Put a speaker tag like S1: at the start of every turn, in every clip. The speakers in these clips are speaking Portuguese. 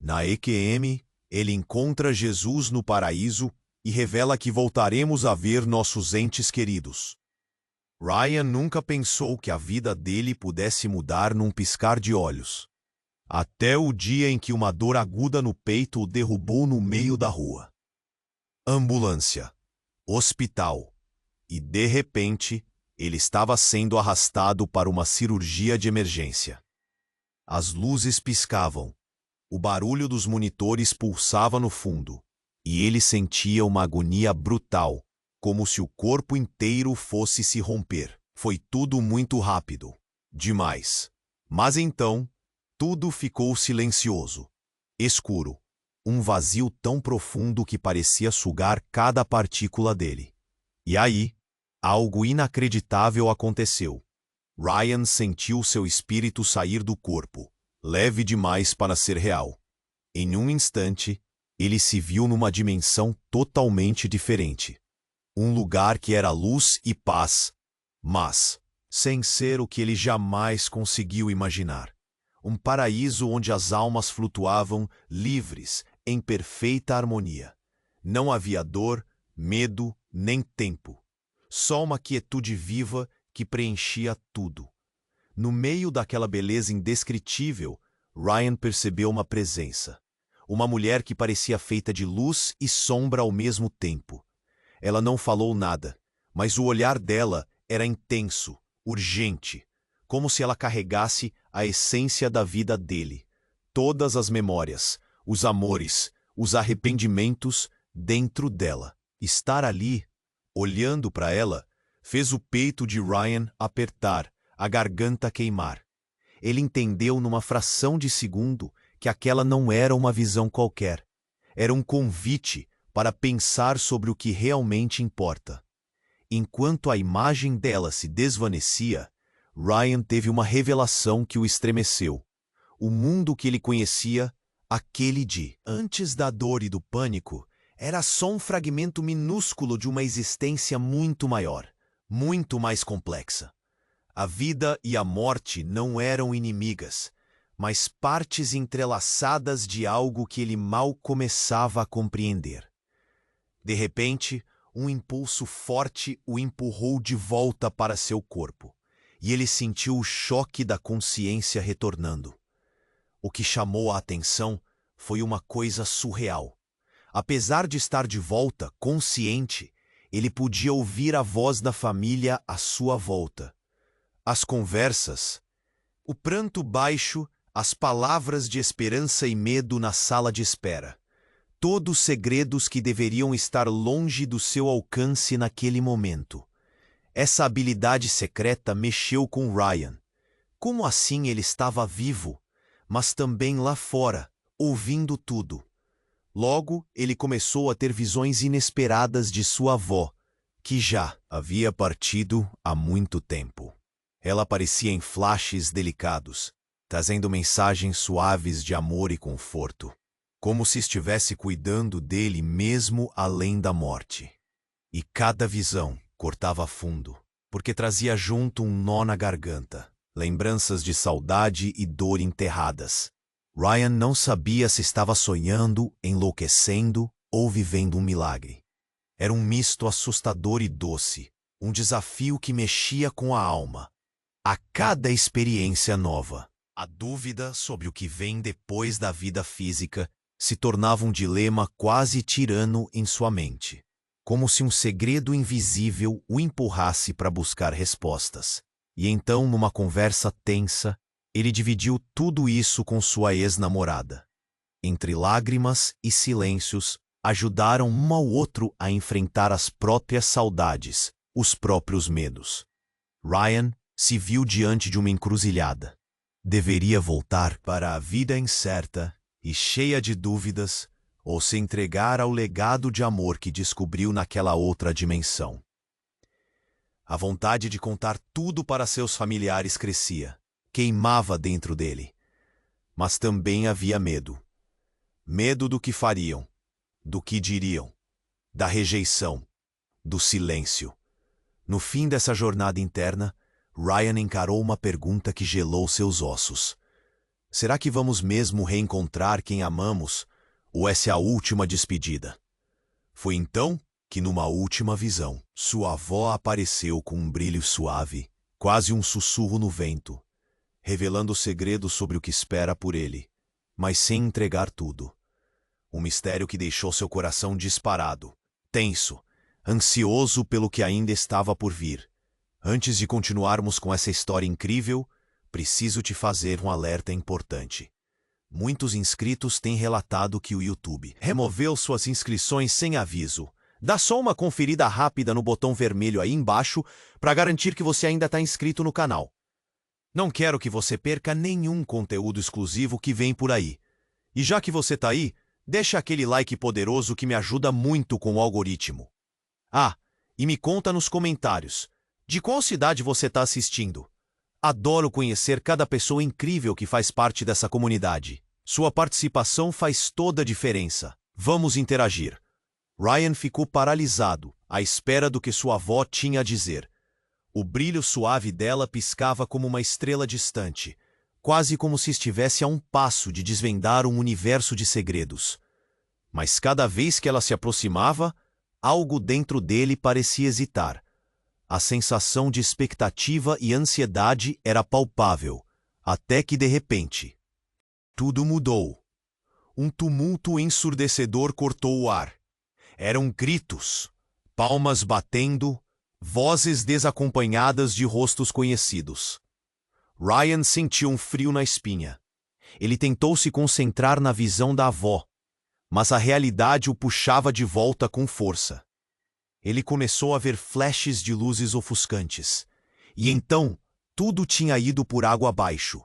S1: Na EQM, ele encontra Jesus no paraíso e revela que voltaremos a ver nossos entes queridos. Ryan nunca pensou que a vida dele pudesse mudar num piscar de olhos. Até o dia em que uma dor aguda no peito o derrubou no meio da rua. Ambulância, hospital, e de repente, ele estava sendo arrastado para uma cirurgia de emergência. As luzes piscavam, o barulho dos monitores pulsava no fundo, e ele sentia uma agonia brutal, como se o corpo inteiro fosse se romper. Foi tudo muito rápido, demais. Mas então, tudo ficou silencioso, escuro, um vazio tão profundo que parecia sugar cada partícula dele. E aí, algo inacreditável aconteceu. Ryan sentiu seu espírito sair do corpo, leve demais para ser real. Em um instante, ele se viu numa dimensão totalmente diferente. Um lugar que era luz e paz, mas sem ser o que ele jamais conseguiu imaginar. Um paraíso onde as almas flutuavam livres, em perfeita harmonia. Não havia dor, medo, nem tempo. Só uma quietude viva que preenchia tudo. No meio daquela beleza indescritível, Ryan percebeu uma presença. Uma mulher que parecia feita de luz e sombra ao mesmo tempo. Ela não falou nada, mas o olhar dela era intenso, urgente, como se ela carregasse a essência da vida dele. Todas as memórias, os amores, os arrependimentos dentro dela. Estar ali, olhando para ela, fez o peito de Ryan apertar, a garganta queimar. Ele entendeu numa fração de segundo que aquela não era uma visão qualquer. Era um convite para pensar sobre o que realmente importa. Enquanto a imagem dela se desvanecia, Ryan teve uma revelação que o estremeceu. O mundo que ele conhecia, aquele de antes da dor e do pânico, era só um fragmento minúsculo de uma existência muito maior, muito mais complexa. A vida e a morte não eram inimigas, mas partes entrelaçadas de algo que ele mal começava a compreender. De repente, um impulso forte o empurrou de volta para seu corpo, e ele sentiu o choque da consciência retornando. O que chamou a atenção foi uma coisa surreal. Apesar de estar de volta, consciente, ele podia ouvir a voz da família à sua volta. As conversas, o pranto baixo, as palavras de esperança e medo na sala de espera. Todos segredos que deveriam estar longe do seu alcance naquele momento. Essa habilidade secreta mexeu com Ryan. Como assim ele estava vivo, mas também lá fora, ouvindo tudo? Logo, ele começou a ter visões inesperadas de sua avó, que já havia partido há muito tempo. Ela aparecia em flashes delicados, trazendo mensagens suaves de amor e conforto, como se estivesse cuidando dele mesmo além da morte. E cada visão cortava fundo, porque trazia junto um nó na garganta, lembranças de saudade e dor enterradas. Ryan não sabia se estava sonhando, enlouquecendo ou vivendo um milagre. Era um misto assustador e doce, um desafio que mexia com a alma. A cada experiência nova, a dúvida sobre o que vem depois da vida física se tornava um dilema quase tirano em sua mente, como se um segredo invisível o empurrasse para buscar respostas. E então, numa conversa tensa, ele dividiu tudo isso com sua ex-namorada. Entre lágrimas e silêncios, ajudaram um ao outro a enfrentar as próprias saudades, os próprios medos. Ryan se viu diante de uma encruzilhada. Deveria voltar para a vida incerta e cheia de dúvidas, ou se entregar ao legado de amor que descobriu naquela outra dimensão. A vontade de contar tudo para seus familiares crescia, queimava dentro dele. Mas também havia medo. Medo do que fariam, do que diriam, da rejeição, do silêncio. No fim dessa jornada interna, Ryan encarou uma pergunta que gelou seus ossos. Será que vamos mesmo reencontrar quem amamos, ou essa é a última despedida? Foi então que, numa última visão, sua avó apareceu com um brilho suave, quase um sussurro no vento, revelando segredos sobre o que espera por ele, mas sem entregar tudo. Um mistério que deixou seu coração disparado, tenso, ansioso pelo que ainda estava por vir. Antes de continuarmos com essa história incrível, preciso te fazer um alerta importante. Muitos inscritos têm relatado que o YouTube removeu suas inscrições sem aviso. Dá só uma conferida rápida no botão vermelho aí embaixo para garantir que você ainda está inscrito no canal. Não quero que você perca nenhum conteúdo exclusivo que vem por aí. E já que você está aí, deixa aquele like poderoso que me ajuda muito com o algoritmo. Ah, e me conta nos comentários, de qual cidade você está assistindo? Adoro conhecer cada pessoa incrível que faz parte dessa comunidade. Sua participação faz toda a diferença. Vamos interagir. Ryan ficou paralisado, à espera do que sua avó tinha a dizer. O brilho suave dela piscava como uma estrela distante, quase como se estivesse a um passo de desvendar um universo de segredos. Mas cada vez que ela se aproximava, algo dentro dele parecia hesitar. A sensação de expectativa e ansiedade era palpável, até que de repente, tudo mudou. Um tumulto ensurdecedor cortou o ar. Eram gritos, palmas batendo, vozes desacompanhadas de rostos conhecidos. Ryan sentiu um frio na espinha. Ele tentou se concentrar na visão da avó, mas a realidade o puxava de volta com força. Ele começou a ver flashes de luzes ofuscantes. E então, tudo tinha ido por água abaixo.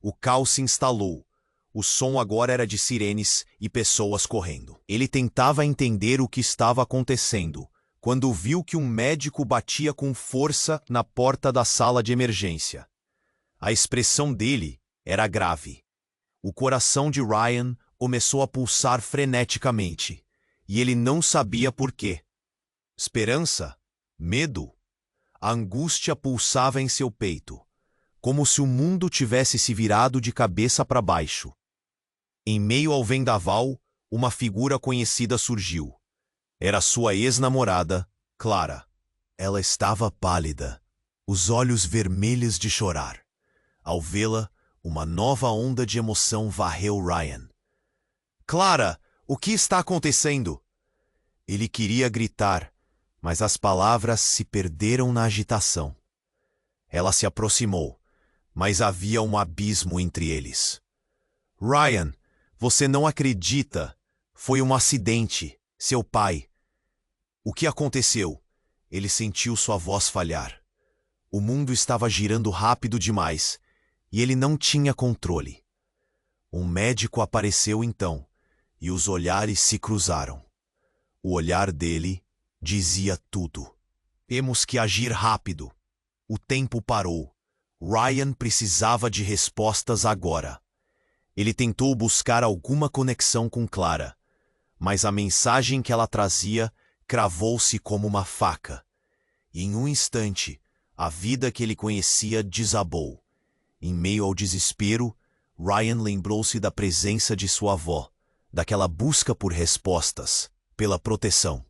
S1: O caos se instalou. O som agora era de sirenes e pessoas correndo. Ele tentava entender o que estava acontecendo, quando viu que um médico batia com força na porta da sala de emergência. A expressão dele era grave. O coração de Ryan começou a pulsar freneticamente, e ele não sabia por quê. Esperança? Medo? A angústia pulsava em seu peito, como se o mundo tivesse se virado de cabeça para baixo. Em meio ao vendaval, uma figura conhecida surgiu. Era sua ex-namorada, Clara. Ela estava pálida, os olhos vermelhos de chorar. Ao vê-la, uma nova onda de emoção varreu Ryan. Clara, o que está acontecendo? Ele queria gritar, mas as palavras se perderam na agitação. Ela se aproximou, mas havia um abismo entre eles. Ryan, você não acredita. Foi um acidente. Seu pai. O que aconteceu? Ele sentiu sua voz falhar. O mundo estava girando rápido demais, e ele não tinha controle. Um médico apareceu então, e os olhares se cruzaram. O olhar dele dizia tudo. Temos que agir rápido. O tempo parou. Ryan precisava de respostas agora. Ele tentou buscar alguma conexão com Clara, mas a mensagem que ela trazia cravou-se como uma faca. E em um instante, a vida que ele conhecia desabou. Em meio ao desespero, Ryan lembrou-se da presença de sua avó, daquela busca por respostas, pela proteção.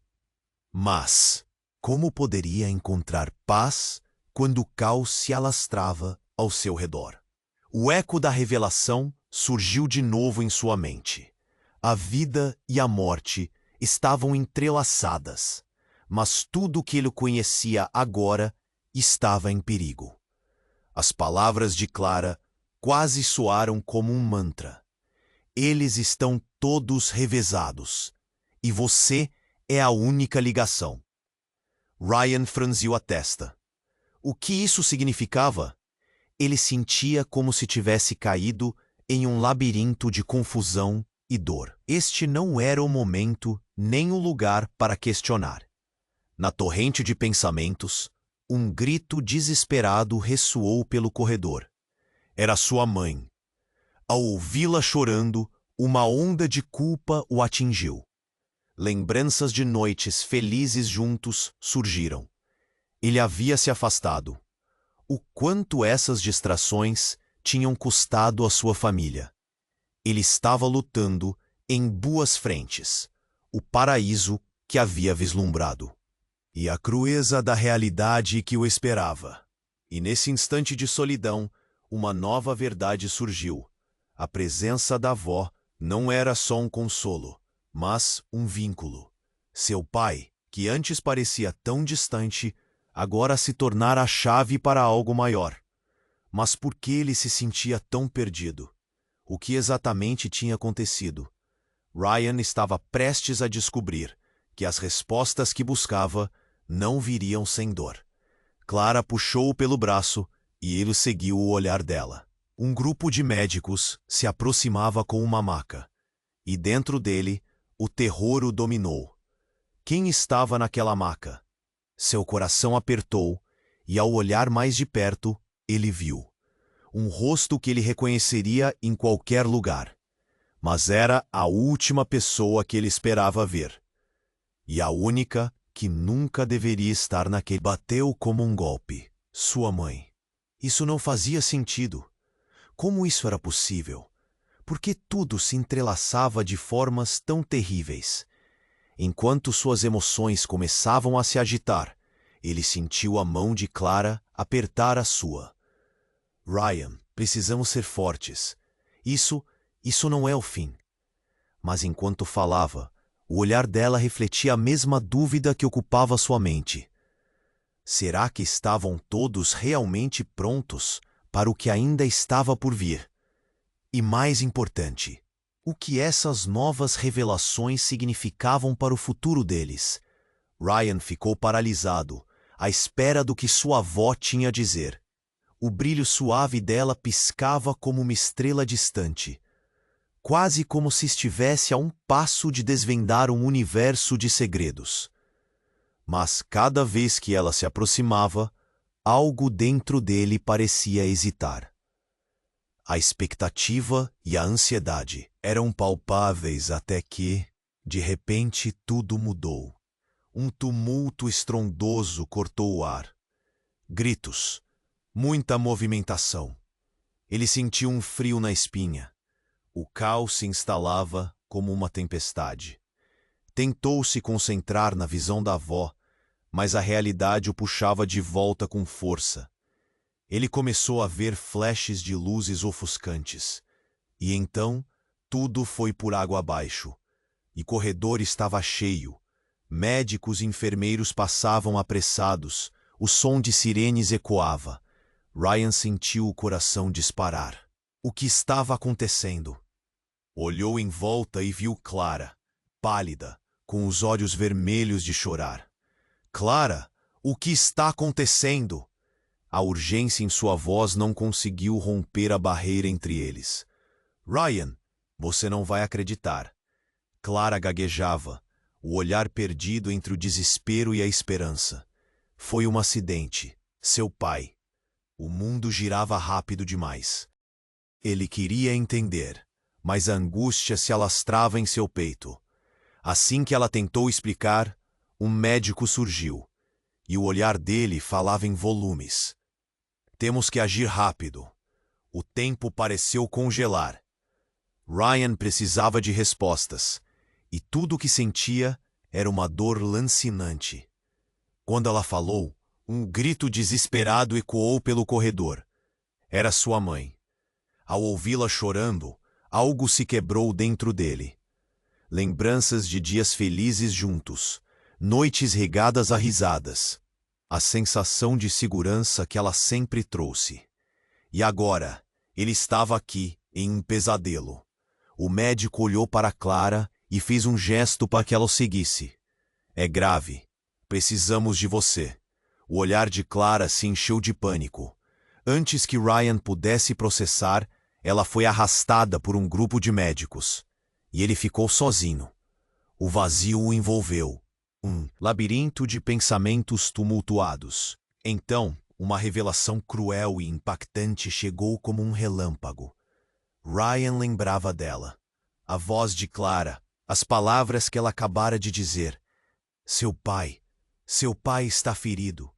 S1: Mas como poderia encontrar paz quando o caos se alastrava ao seu redor? O eco da revelação surgiu de novo em sua mente. A vida e a morte estavam entrelaçadas, mas tudo o que ele conhecia agora estava em perigo. As palavras de Clara quase soaram como um mantra. Eles estão todos revezados, e você é a única ligação. Ryan franziu a testa. O que isso significava? Ele sentia como se tivesse caído em um labirinto de confusão e dor. Este não era o momento nem o lugar para questionar. Na torrente de pensamentos, um grito desesperado ressoou pelo corredor. Era sua mãe. Ao ouvi-la chorando, uma onda de culpa o atingiu. Lembranças de noites felizes juntos surgiram. Ele havia se afastado. O quanto essas distrações tinham custado à sua família. Ele estava lutando em duas frentes: o paraíso que havia vislumbrado e a crueza da realidade que o esperava. E nesse instante de solidão, uma nova verdade surgiu. A presença da avó não era só um consolo, mas um vínculo. Seu pai, que antes parecia tão distante, agora se tornara a chave para algo maior. Mas por que ele se sentia tão perdido? O que exatamente tinha acontecido? Ryan estava prestes a descobrir que as respostas que buscava não viriam sem dor. Clara puxou-o pelo braço e ele seguiu o olhar dela. Um grupo de médicos se aproximava com uma maca, e dentro dele o terror o dominou. Quem estava naquela maca? Seu coração apertou, e ao olhar mais de perto, ele viu um rosto que ele reconheceria em qualquer lugar. Mas era a última pessoa que ele esperava ver. E a única que nunca deveria estar naquele. Bateu como um golpe. Sua mãe. Isso não fazia sentido. Como isso era possível? Por que tudo se entrelaçava de formas tão terríveis? Enquanto suas emoções começavam a se agitar, ele sentiu a mão de Clara apertar a sua. Ryan, precisamos ser fortes. Isso não é o fim. Mas enquanto falava, o olhar dela refletia a mesma dúvida que ocupava sua mente. Será que estavam todos realmente prontos para o que ainda estava por vir? E mais importante, o que essas novas revelações significavam para o futuro deles? Ryan ficou paralisado, à espera do que sua avó tinha a dizer. O brilho suave dela piscava como uma estrela distante, quase como se estivesse a um passo de desvendar um universo de segredos. Mas cada vez que ela se aproximava, algo dentro dele parecia hesitar. A expectativa e a ansiedade eram palpáveis até que, de repente, tudo mudou. Um tumulto estrondoso cortou o ar. Gritos, muita movimentação. Ele sentiu um frio na espinha. O caos se instalava como uma tempestade. Tentou se concentrar na visão da avó, mas a realidade o puxava de volta com força. Ele começou a ver flashes de luzes ofuscantes. E então, tudo foi por água abaixo. E o corredor estava cheio. Médicos e enfermeiros passavam apressados. O som de sirenes ecoava. Ryan sentiu o coração disparar. O que estava acontecendo? Olhou em volta e viu Clara, pálida, com os olhos vermelhos de chorar. Clara, o que está acontecendo? A urgência em sua voz não conseguiu romper a barreira entre eles. Ryan, você não vai acreditar. Clara gaguejava, o olhar perdido entre o desespero e a esperança. Foi um acidente. Seu pai. O mundo girava rápido demais. Ele queria entender, mas a angústia se alastrava em seu peito. Assim que ela tentou explicar, um médico surgiu, e o olhar dele falava em volumes. Temos que agir rápido. O tempo pareceu congelar. Ryan precisava de respostas, e tudo o que sentia era uma dor lancinante. Quando ela falou, um grito desesperado ecoou pelo corredor. Era sua mãe. Ao ouvi-la chorando, algo se quebrou dentro dele. Lembranças de dias felizes juntos, noites regadas a risadas, a sensação de segurança que ela sempre trouxe. E agora, ele estava aqui, em um pesadelo. O médico olhou para Clara e fez um gesto para que ela o seguisse. É grave. Precisamos de você. O olhar de Clara se encheu de pânico. Antes que Ryan pudesse processar, ela foi arrastada por um grupo de médicos. E ele ficou sozinho. O vazio o envolveu. Um labirinto de pensamentos tumultuados. Então, uma revelação cruel e impactante chegou como um relâmpago. Ryan lembrava dela. A voz de Clara, as palavras que ela acabara de dizer. Seu pai está ferido.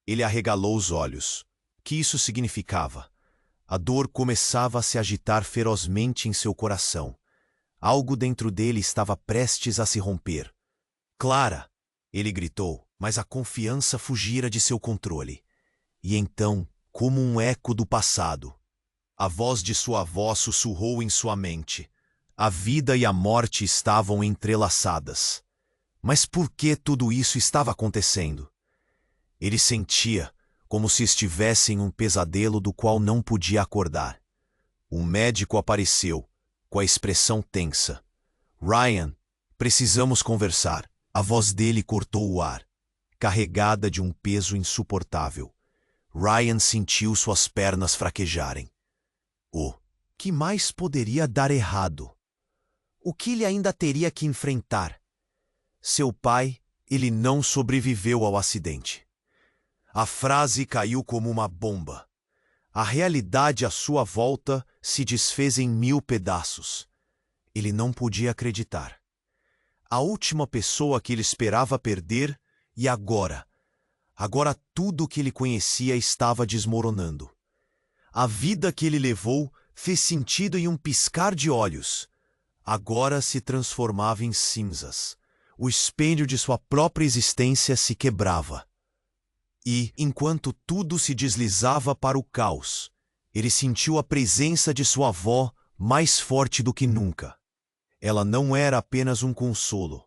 S1: Ele arregalou os olhos. O que isso significava? A dor começava a se agitar ferozmente em seu coração. Algo dentro dele estava prestes a se romper. Clara! Ele gritou, mas a confiança fugira de seu controle. E então, como um eco do passado, a voz de sua avó sussurrou em sua mente. A vida e a morte estavam entrelaçadas. Mas por que tudo isso estava acontecendo? Ele sentia como se estivesse em um pesadelo do qual não podia acordar. Um médico apareceu, com a expressão tensa. Ryan, precisamos conversar. A voz dele cortou o ar, carregada de um peso insuportável. Ryan sentiu suas pernas fraquejarem. O que mais poderia dar errado? O que ele ainda teria que enfrentar? Seu pai, ele não sobreviveu ao acidente. A frase caiu como uma bomba. A realidade à sua volta se desfez em 1000 pedaços. Ele não podia acreditar. A última pessoa que ele esperava perder, e agora tudo o que ele conhecia estava desmoronando. A vida que ele levou fez sentido em um piscar de olhos. Agora se transformava em cinzas. O espelho de sua própria existência se quebrava. E, enquanto tudo se deslizava para o caos, ele sentiu a presença de sua avó mais forte do que nunca. Ela não era apenas um consolo,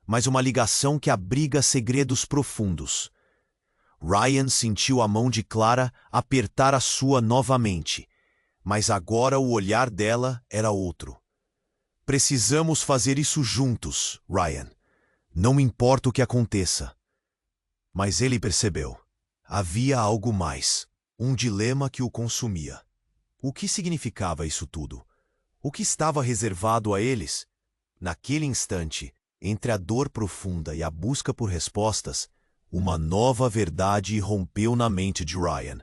S1: mas uma ligação que abriga segredos profundos. Ryan sentiu a mão de Clara apertar a sua novamente, mas agora o olhar dela era outro. Precisamos fazer isso juntos, Ryan. Não importa o que aconteça. Mas ele percebeu. Havia algo mais, um dilema que o consumia. O que significava isso tudo? O que estava reservado a eles? Naquele instante, entre a dor profunda e a busca por respostas, uma nova verdade irrompeu na mente de Ryan.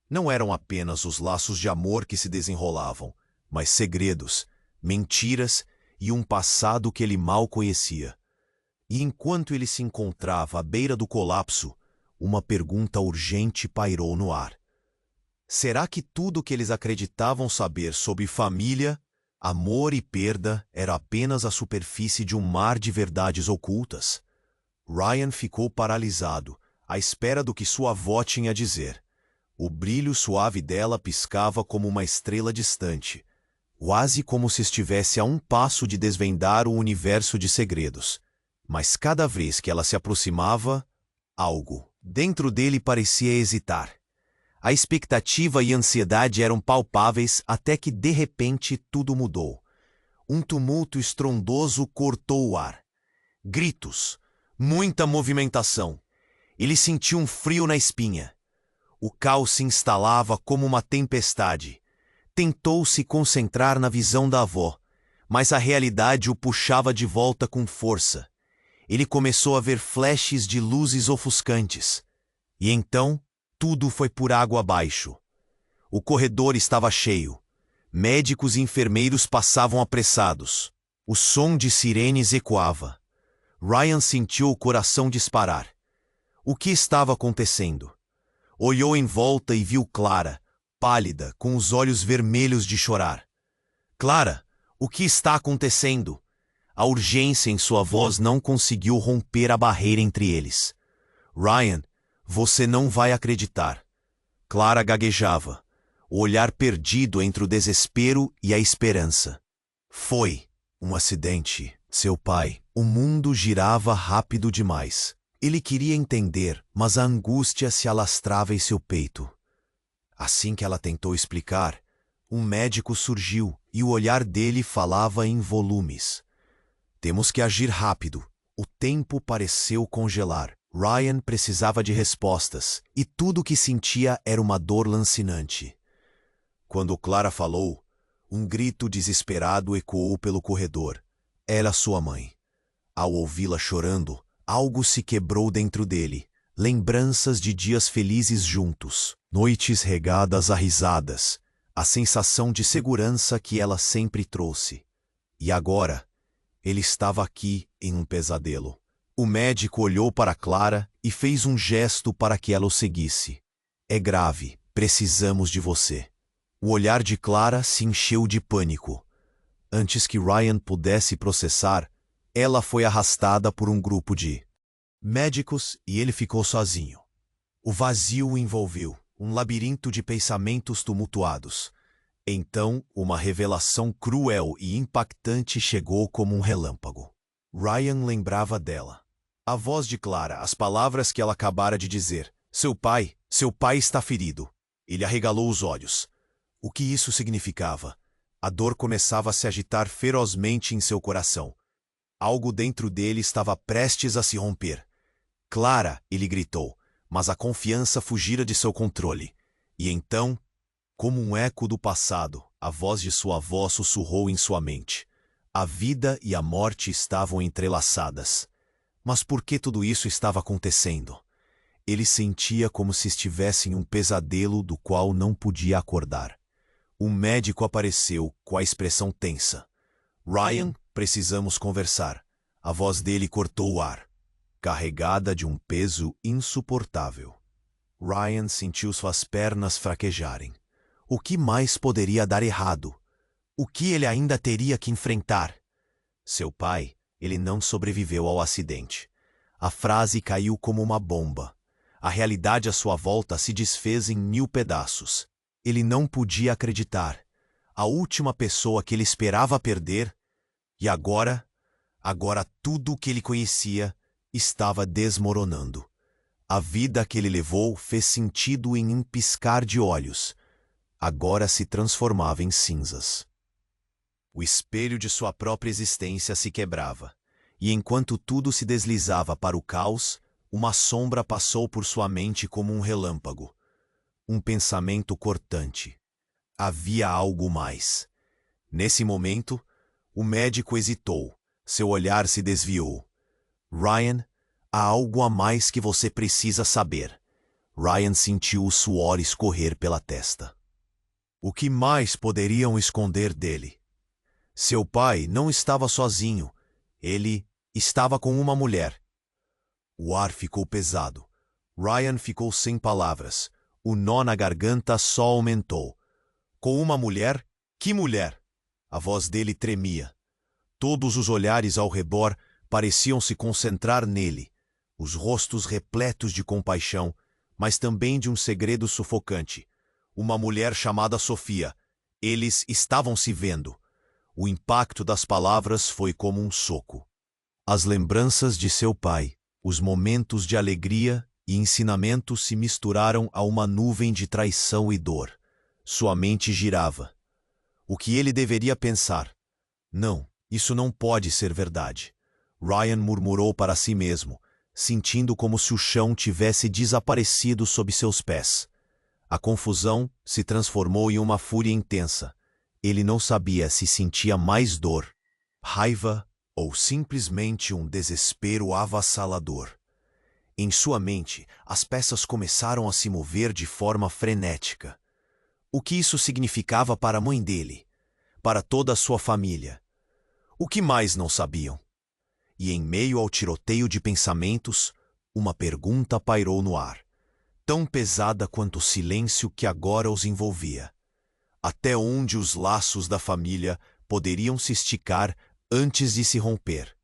S1: Não eram apenas os laços de amor que se desenrolavam, mas segredos, mentiras e um passado que ele mal conhecia. E enquanto ele se encontrava à beira do colapso, uma pergunta urgente pairou no ar. Será que tudo o que eles acreditavam saber sobre família, amor e perda era apenas a superfície de um mar de verdades ocultas? Ryan ficou paralisado, à espera do que sua avó tinha a dizer. O brilho suave dela piscava como uma estrela distante, quase como se estivesse a um passo de desvendar o universo de segredos. Mas cada vez que ela se aproximava, algo dentro dele parecia hesitar. A expectativa e a ansiedade eram palpáveis até que, de repente, tudo mudou. Um tumulto estrondoso cortou o ar. Gritos, muita movimentação. Ele sentiu um frio na espinha. O caos se instalava como uma tempestade. Tentou se concentrar na visão da avó, mas a realidade o puxava de volta com força. Ele começou a ver flashes de luzes ofuscantes. E então, tudo foi por água abaixo. O corredor estava cheio. Médicos e enfermeiros passavam apressados. O som de sirenes ecoava. Ryan sentiu o coração disparar. O que estava acontecendo? Olhou em volta e viu Clara, pálida, com os olhos vermelhos de chorar. Clara, o que está acontecendo? A urgência em sua voz não conseguiu romper a barreira entre eles. Ryan, você não vai acreditar. Clara gaguejava, o olhar perdido entre o desespero e a esperança. Foi um acidente, seu pai. O mundo girava rápido demais. Ele queria entender, mas a angústia se alastrava em seu peito. Assim que ela tentou explicar, um médico surgiu e o olhar dele falava em volumes. Temos que agir rápido. O tempo pareceu congelar. Ryan precisava de respostas, e tudo o que sentia era uma dor lancinante. Quando Clara falou, um grito desesperado ecoou pelo corredor. Era sua mãe. Ao ouvi-la chorando, algo se quebrou dentro dele. Lembranças de dias felizes juntos, noites regadas a risadas, a sensação de segurança que ela sempre trouxe. E agora, ele estava aqui em um pesadelo. O médico olhou para Clara e fez um gesto para que ela o seguisse. É grave, precisamos de você. O olhar de Clara se encheu de pânico. Antes que Ryan pudesse processar, ela foi arrastada por um grupo de médicos e ele ficou sozinho. O vazio o envolveu, um labirinto de pensamentos tumultuados. Então, uma revelação cruel e impactante chegou como um relâmpago. Ryan lembrava dela. A voz de Clara, as palavras que ela acabara de dizer. Seu pai está ferido. Ele arregalou os olhos. O que isso significava? A dor começava a se agitar ferozmente em seu coração. Algo dentro dele estava prestes a se romper. Clara, ele gritou, mas a confiança fugira de seu controle. E então, como um eco do passado, a voz de sua avó sussurrou em sua mente. A vida e a morte estavam entrelaçadas. Mas por que tudo isso estava acontecendo? Ele sentia como se estivesse em um pesadelo do qual não podia acordar. Um médico apareceu com a expressão tensa. Ryan, precisamos conversar. A voz dele cortou o ar, carregada de um peso insuportável. Ryan sentiu suas pernas fraquejarem. O que mais poderia dar errado? O que ele ainda teria que enfrentar? Seu pai, ele não sobreviveu ao acidente. A frase caiu como uma bomba. A realidade à sua volta se desfez em 1000 pedaços. Ele não podia acreditar. A última pessoa que ele esperava perder, e agora tudo o que ele conhecia estava desmoronando. A vida que ele levou fez sentido em um piscar de olhos. Agora se transformava em cinzas. O espelho de sua própria existência se quebrava, e enquanto tudo se deslizava para o caos, uma sombra passou por sua mente como um relâmpago. Um pensamento cortante. Havia algo mais. Nesse momento, o médico hesitou. Seu olhar se desviou. Ryan, há algo a mais que você precisa saber. Ryan sentiu o suor escorrer pela testa. O que mais poderiam esconder dele? Seu pai não estava sozinho. Ele estava com uma mulher. O ar ficou pesado. Ryan ficou sem palavras. O nó na garganta só aumentou. Com uma mulher? Que mulher? A voz dele tremia. Todos os olhares ao redor pareciam se concentrar nele. Os rostos repletos de compaixão, mas também de um segredo sufocante. Uma mulher chamada Sofia. Eles estavam se vendo. O impacto das palavras foi como um soco. As lembranças de seu pai, os momentos de alegria e ensinamentos se misturaram a uma nuvem de traição e dor. Sua mente girava. O que ele deveria pensar? Não, isso não pode ser verdade. Ryan murmurou para si mesmo, sentindo como se o chão tivesse desaparecido sob seus pés. A confusão se transformou em uma fúria intensa. Ele não sabia se sentia mais dor, raiva ou simplesmente um desespero avassalador. Em sua mente, as peças começaram a se mover de forma frenética. O que isso significava para a mãe dele? Para toda a sua família? O que mais não sabiam? E em meio ao tiroteio de pensamentos, uma pergunta pairou no ar, tão pesada quanto o silêncio que agora os envolvia. Até onde os laços da família poderiam se esticar antes de se romper?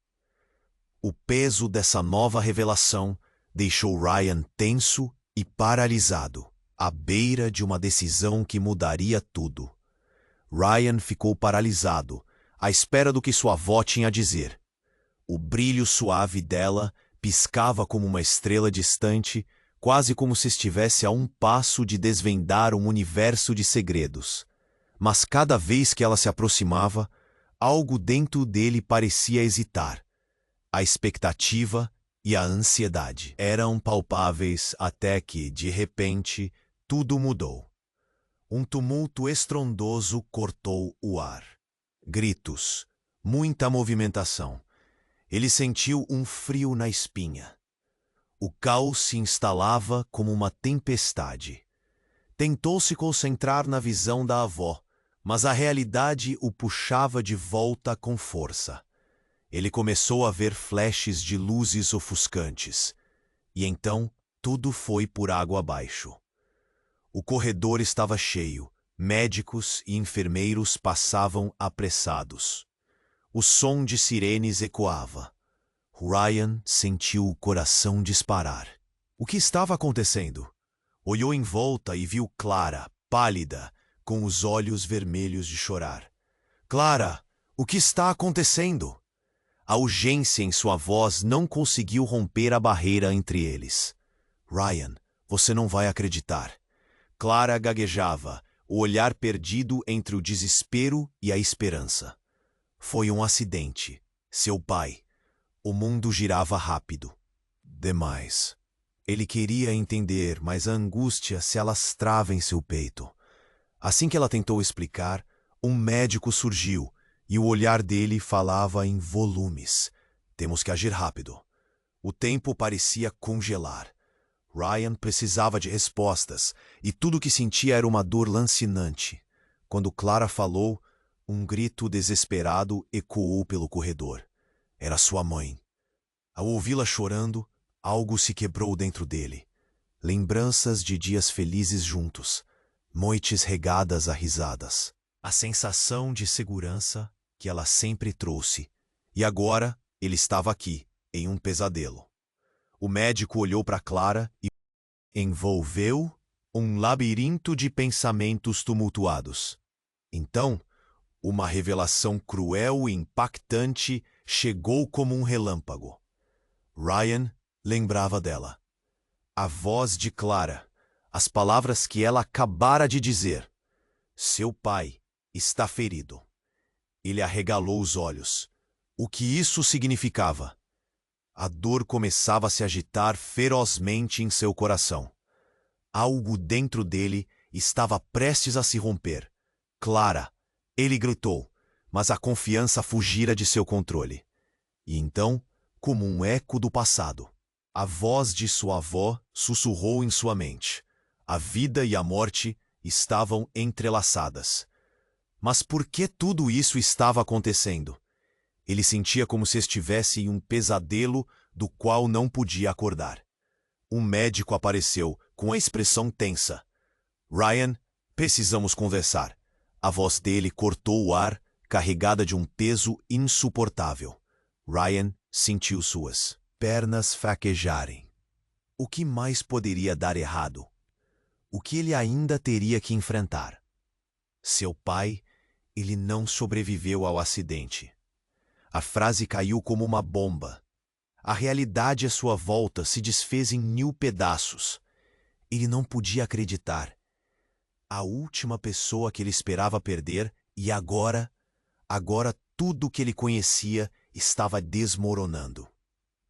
S1: O peso dessa nova revelação deixou Ryan tenso e paralisado, à beira de uma decisão que mudaria tudo. Ryan ficou paralisado, à espera do que sua avó tinha a dizer. O brilho suave dela piscava como uma estrela distante, quase como se estivesse a um passo de desvendar um universo de segredos. Mas cada vez que ela se aproximava, algo dentro dele parecia hesitar. A expectativa e a ansiedade eram palpáveis até que, de repente, tudo mudou. Um tumulto estrondoso cortou o ar. Gritos, muita movimentação. Ele sentiu um frio na espinha. O caos se instalava como uma tempestade. Tentou se concentrar na visão da avó, mas a realidade o puxava de volta com força. Ele começou a ver flashes de luzes ofuscantes. E então, tudo foi por água abaixo. O corredor estava cheio, Médicos e enfermeiros passavam apressados. O som de sirenes ecoava. Ryan sentiu o coração disparar. O que estava acontecendo? Olhou em volta e viu Clara, pálida, com os olhos vermelhos de chorar. Clara, o que está acontecendo? A urgência em sua voz não conseguiu romper a barreira entre eles. Ryan, você não vai acreditar. Clara gaguejava, o olhar perdido entre o desespero e a esperança. Foi um acidente. Seu pai. O mundo girava rápido. Demais. Ele queria entender, mas a angústia se alastrava em seu peito. Assim que ela tentou explicar, um médico surgiu, e o olhar dele falava em volumes. Temos que agir rápido. O tempo parecia congelar. Ryan precisava de respostas, e tudo o que sentia era uma dor lancinante. Quando Clara falou, um grito desesperado ecoou pelo corredor. Era sua mãe. Ao ouvi-la chorando, algo se quebrou dentro dele. Lembranças de dias felizes juntos, noites regadas a risadas. A sensação de segurança que ela sempre trouxe. E agora ele estava aqui, em um pesadelo. O médico olhou para Clara e envolveu um labirinto de pensamentos tumultuados. Então, uma revelação cruel e impactante chegou como um relâmpago. Ryan lembrava dela. A voz de Clara, as palavras que ela acabara de dizer. Seu pai está ferido. Ele arregalou os olhos. O que isso significava? A dor começava a se agitar ferozmente em seu coração. Algo dentro dele estava prestes a se romper. Clara! Ele gritou, mas a confiança fugira de seu controle. E então, como um eco do passado, a voz de sua avó sussurrou em sua mente. A vida e a morte estavam entrelaçadas. Mas por que tudo isso estava acontecendo? Ele sentia como se estivesse em um pesadelo do qual não podia acordar. Um médico apareceu, com a expressão tensa. Ryan, precisamos conversar. A voz dele cortou o ar, carregada de um peso insuportável. Ryan sentiu suas pernas fraquejarem. O que mais poderia dar errado? O que ele ainda teria que enfrentar? Seu pai, ele não sobreviveu ao acidente. A frase caiu como uma bomba. A realidade à sua volta se desfez em 1000 pedaços. Ele não podia acreditar. A última pessoa que ele esperava perder, e agora tudo o que ele conhecia estava desmoronando.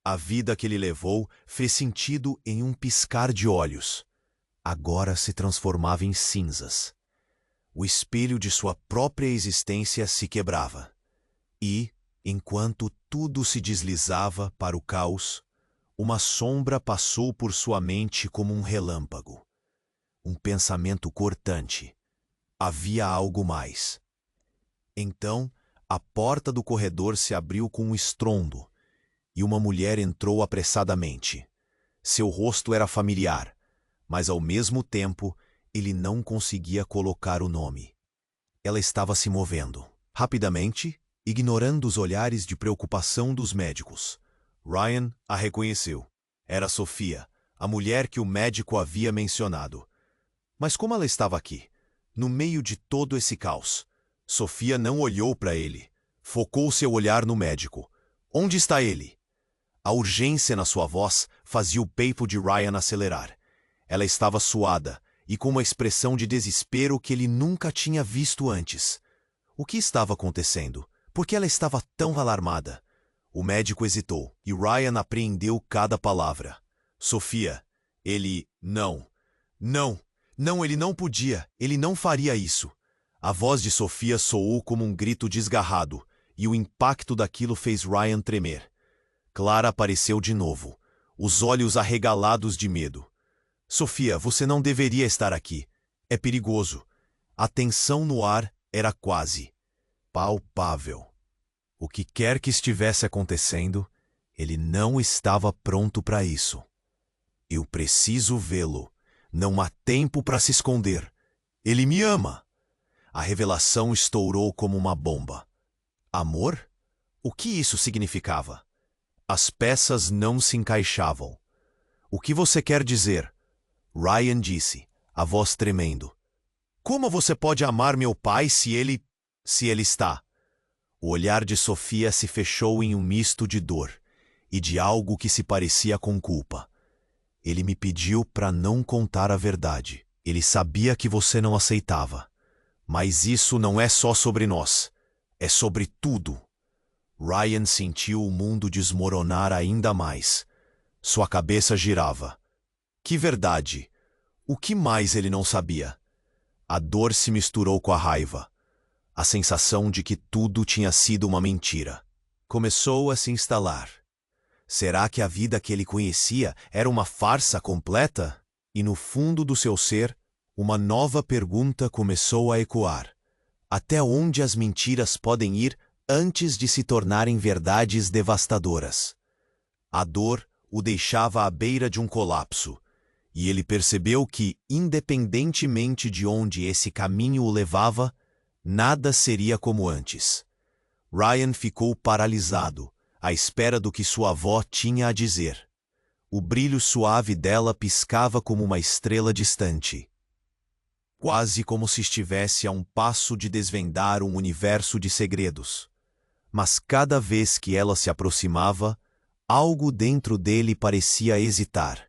S1: A vida que ele levou fez sentido em um piscar de olhos. Agora se transformava em cinzas. O espelho de sua própria existência se quebrava. E, enquanto tudo se deslizava para o caos, uma sombra passou por sua mente como um relâmpago. Um pensamento cortante. Havia algo mais. Então, a porta do corredor se abriu com um estrondo, e uma mulher entrou apressadamente. Seu rosto era familiar, mas ao mesmo tempo ele não conseguia colocar o nome. Ela estava se movendo. Rapidamente, ignorando os olhares de preocupação dos médicos. Ryan a reconheceu. Era Sofia, a mulher que o médico havia mencionado. Mas como ela estava aqui, no meio de todo esse caos? Sofia não olhou para ele. Focou seu olhar no médico. Onde está ele? A urgência na sua voz fazia o peito de Ryan acelerar. Ela estava suada e com uma expressão de desespero que ele nunca tinha visto antes. O que estava acontecendo? Por que ela estava tão alarmada? O médico hesitou e Ryan apreendeu cada palavra. Sofia, ele... Não, ele não podia, ele não faria isso. A voz de Sofia soou como um grito desgarrado e o impacto daquilo fez Ryan tremer. Clara apareceu de novo, os olhos arregalados de medo. Sofia, você não deveria estar aqui. É perigoso. A tensão no ar era quase palpável. O que quer que estivesse acontecendo, ele não estava pronto para isso. Eu preciso vê-lo. Não há tempo para se esconder. Ele me ama. A revelação estourou como uma bomba. Amor? O que isso significava? As peças não se encaixavam. O que você quer dizer? Ryan disse, a voz tremendo. Como você pode amar meu pai se ele está? O olhar de Sofia se fechou em um misto de dor e de algo que se parecia com culpa. Ele me pediu para não contar a verdade. Ele sabia que você não aceitava. Mas isso não é só sobre nós. É sobre tudo. Ryan sentiu o mundo desmoronar ainda mais. Sua cabeça girava. Que verdade? O que mais ele não sabia? A dor se misturou com a raiva. A sensação de que tudo tinha sido uma mentira. Começou a se instalar. Será que a vida que ele conhecia era uma farsa completa? E no fundo do seu ser, uma nova pergunta começou a ecoar. Até onde as mentiras podem ir antes de se tornarem verdades devastadoras? A dor o deixava à beira de um colapso, e ele percebeu que, independentemente de onde esse caminho o levava, nada seria como antes. Ryan ficou paralisado, à espera do que sua avó tinha a dizer. O brilho suave dela piscava como uma estrela distante, quase como se estivesse a um passo de desvendar um universo de segredos. Mas cada vez que ela se aproximava, algo dentro dele parecia hesitar.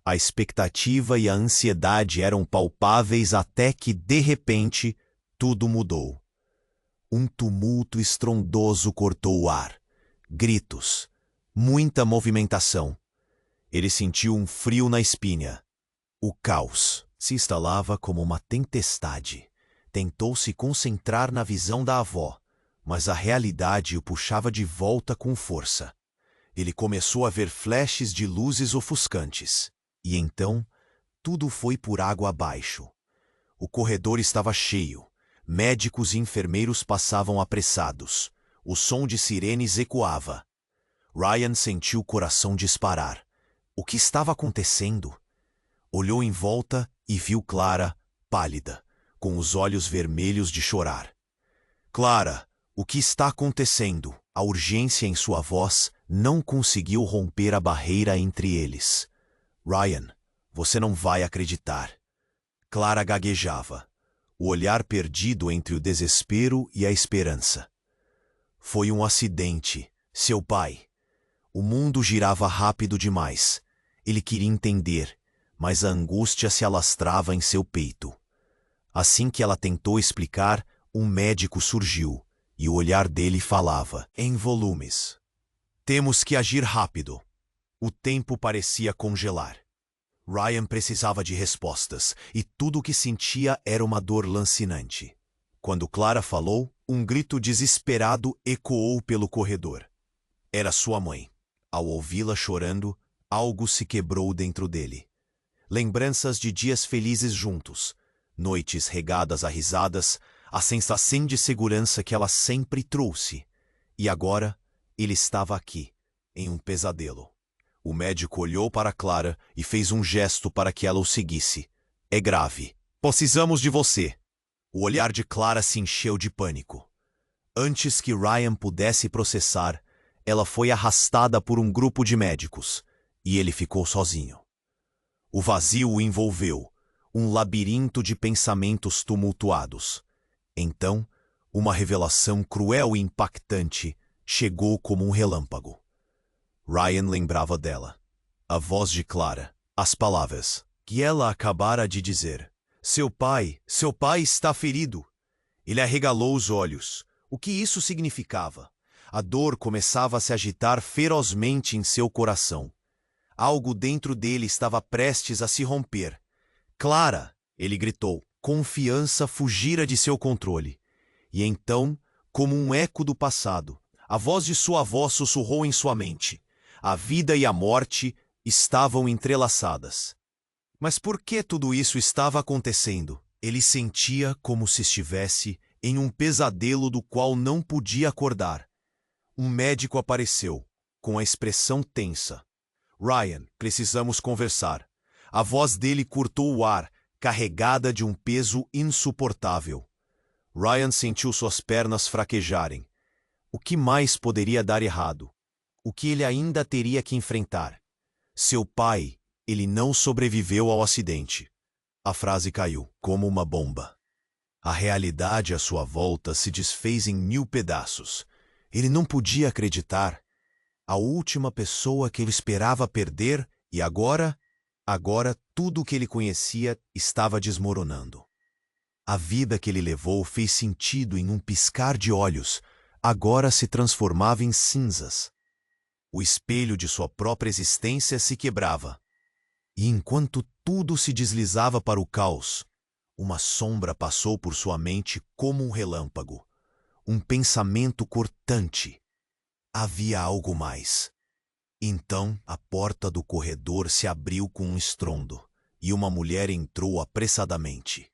S1: A expectativa e a ansiedade eram palpáveis até que, de repente, tudo mudou. Um tumulto estrondoso cortou o ar. Gritos. Muita movimentação. Ele sentiu um frio na espinha. O caos se instalava como uma tempestade. Tentou se concentrar na visão da avó, mas a realidade o puxava de volta com força. Ele começou a ver flashes de luzes ofuscantes. E então, tudo foi por água abaixo. O corredor estava cheio. Médicos e enfermeiros passavam apressados. O som de sirenes ecoava. Ryan sentiu o coração disparar. O que estava acontecendo? Olhou em volta e viu Clara, pálida, com os olhos vermelhos de chorar. Clara, o que está acontecendo? A urgência em sua voz não conseguiu romper a barreira entre eles. Ryan, você não vai acreditar. Clara gaguejava, o olhar perdido entre o desespero e a esperança. Foi um acidente, seu pai. O mundo girava rápido demais. Ele queria entender, mas a angústia se alastrava em seu peito. Assim que ela tentou explicar, um médico surgiu, e o olhar dele falava, em volumes. Temos que agir rápido. O tempo parecia congelar. Ryan precisava de respostas, e tudo o que sentia era uma dor lancinante. Quando Clara falou, um grito desesperado ecoou pelo corredor. Era sua mãe. Ao ouvi-la chorando, algo se quebrou dentro dele. Lembranças de dias felizes juntos, noites regadas a risadas, a sensação de segurança que ela sempre trouxe. E agora, ele estava aqui, em um pesadelo. O médico olhou para Clara e fez um gesto para que ela o seguisse. É grave. Precisamos de você. O olhar de Clara se encheu de pânico. Antes que Ryan pudesse processar, ela foi arrastada por um grupo de médicos, e ele ficou sozinho. O vazio o envolveu, um labirinto de pensamentos tumultuados. Então, uma revelação cruel e impactante chegou como um relâmpago. Ryan lembrava dela. A voz de Clara, as palavras que ela acabara de dizer. Seu pai está ferido. Ele arregalou os olhos. O que isso significava? A dor começava a se agitar ferozmente em seu coração. Algo dentro dele estava prestes a se romper. Clara! Ele gritou. Confiança fugira de seu controle. E então, como um eco do passado, a voz de sua avó sussurrou em sua mente. A vida e a morte estavam entrelaçadas. Mas por que tudo isso estava acontecendo? Ele sentia como se estivesse em um pesadelo do qual não podia acordar. Um médico apareceu, com a expressão tensa. Ryan, precisamos conversar. A voz dele cortou o ar, carregada de um peso insuportável. Ryan sentiu suas pernas fraquejarem. O que mais poderia dar errado? O que ele ainda teria que enfrentar? Seu pai, ele não sobreviveu ao acidente. A frase caiu, como uma bomba. A realidade à sua volta se desfez em 1000 pedaços. Ele não podia acreditar. A última pessoa que ele esperava perder, e agora tudo o que ele conhecia estava desmoronando. A vida que ele levou fez sentido em um piscar de olhos, agora se transformava em cinzas. O espelho de sua própria existência se quebrava. E enquanto tudo se deslizava para o caos, uma sombra passou por sua mente como um relâmpago. Um pensamento cortante. Havia algo mais. Então a porta do corredor se abriu com um estrondo, e uma mulher entrou apressadamente.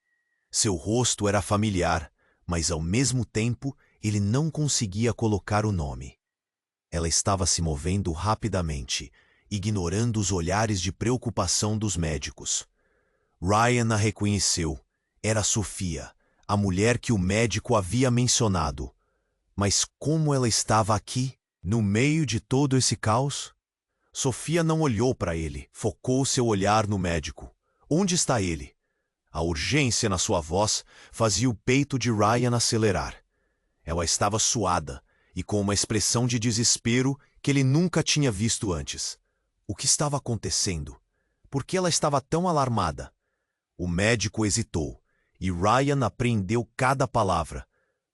S1: Seu rosto era familiar, mas ao mesmo tempo ele não conseguia colocar o nome. Ela estava se movendo rapidamente, ignorando os olhares de preocupação dos médicos. Ryan a reconheceu. Era Sofia, a mulher que o médico havia mencionado. Mas como ela estava aqui, no meio de todo esse caos? Sofia não olhou para ele, focou seu olhar no médico. Onde está ele? A urgência na sua voz fazia o peito de Ryan acelerar. Ela estava suada e com uma expressão de desespero que ele nunca tinha visto antes. O que estava acontecendo? Por que ela estava tão alarmada? O médico hesitou, e Ryan apreendeu cada palavra.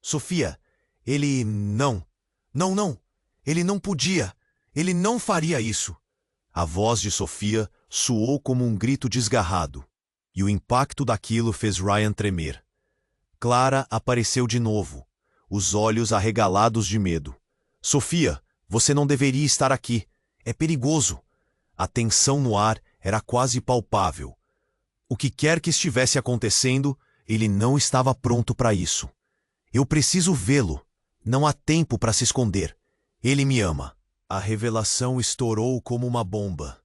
S1: Sofia, ele não. Ele não podia. Ele não faria isso. A voz de Sofia soou como um grito desgarrado, e o impacto daquilo fez Ryan tremer. Clara apareceu de novo, os olhos arregalados de medo. Sofia, você não deveria estar aqui. É perigoso. A tensão no ar era quase palpável. O que quer que estivesse acontecendo, ele não estava pronto para isso. Eu preciso vê-lo. Não há tempo para se esconder. Ele me ama. A revelação estourou como uma bomba.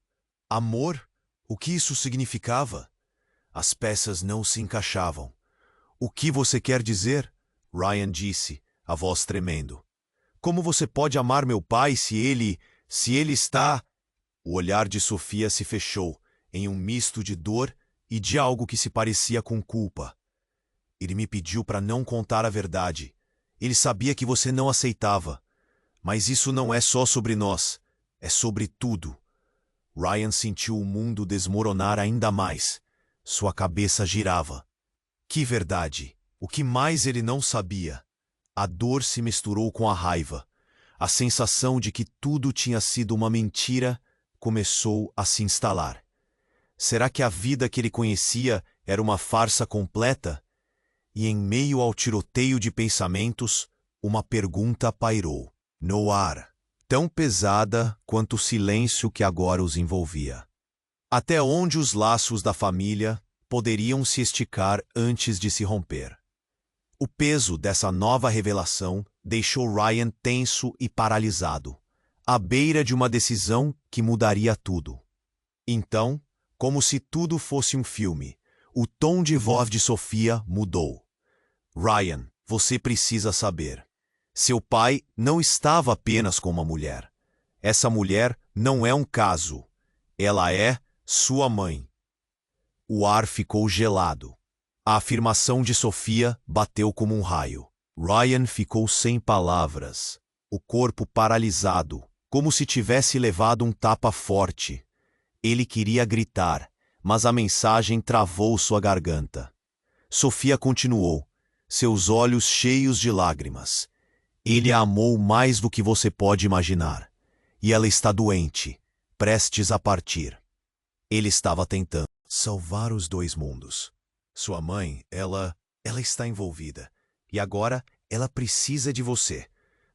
S1: Amor? O que isso significava? As peças não se encaixavam. O que você quer dizer? Ryan disse, a voz tremendo. Como você pode amar meu pai se ele está... O olhar de Sofia se fechou em um misto de dor e de algo que se parecia com culpa. Ele me pediu para não contar a verdade. Ele sabia que você não aceitava. Mas isso não é só sobre nós. É sobre tudo. Ryan sentiu o mundo desmoronar ainda mais. Sua cabeça girava. Que verdade! O que mais ele não sabia? A dor se misturou com a raiva. A sensação de que tudo tinha sido uma mentira começou a se instalar. Será que a vida que ele conhecia era uma farsa completa? E em meio ao tiroteio de pensamentos, uma pergunta pairou, no ar, tão pesada quanto o silêncio que agora os envolvia. Até onde os laços da família poderiam se esticar antes de se romper? O peso dessa nova revelação deixou Ryan tenso e paralisado, à beira de uma decisão que mudaria tudo. Então, como se tudo fosse um filme, o tom de voz de Sofia mudou. Ryan, você precisa saber. Seu pai não estava apenas com uma mulher. Essa mulher não é um caso. Ela é sua mãe. O ar ficou gelado. A afirmação de Sofia bateu como um raio. Ryan ficou sem palavras, o corpo paralisado, como se tivesse levado um tapa forte. Ele queria gritar, mas a mensagem travou sua garganta. Sofia continuou, seus olhos cheios de lágrimas. Ele a amou mais do que você pode imaginar. E ela está doente, prestes a partir. Ele estava tentando salvar os dois mundos. Sua mãe, ela está envolvida. E agora ela precisa de você.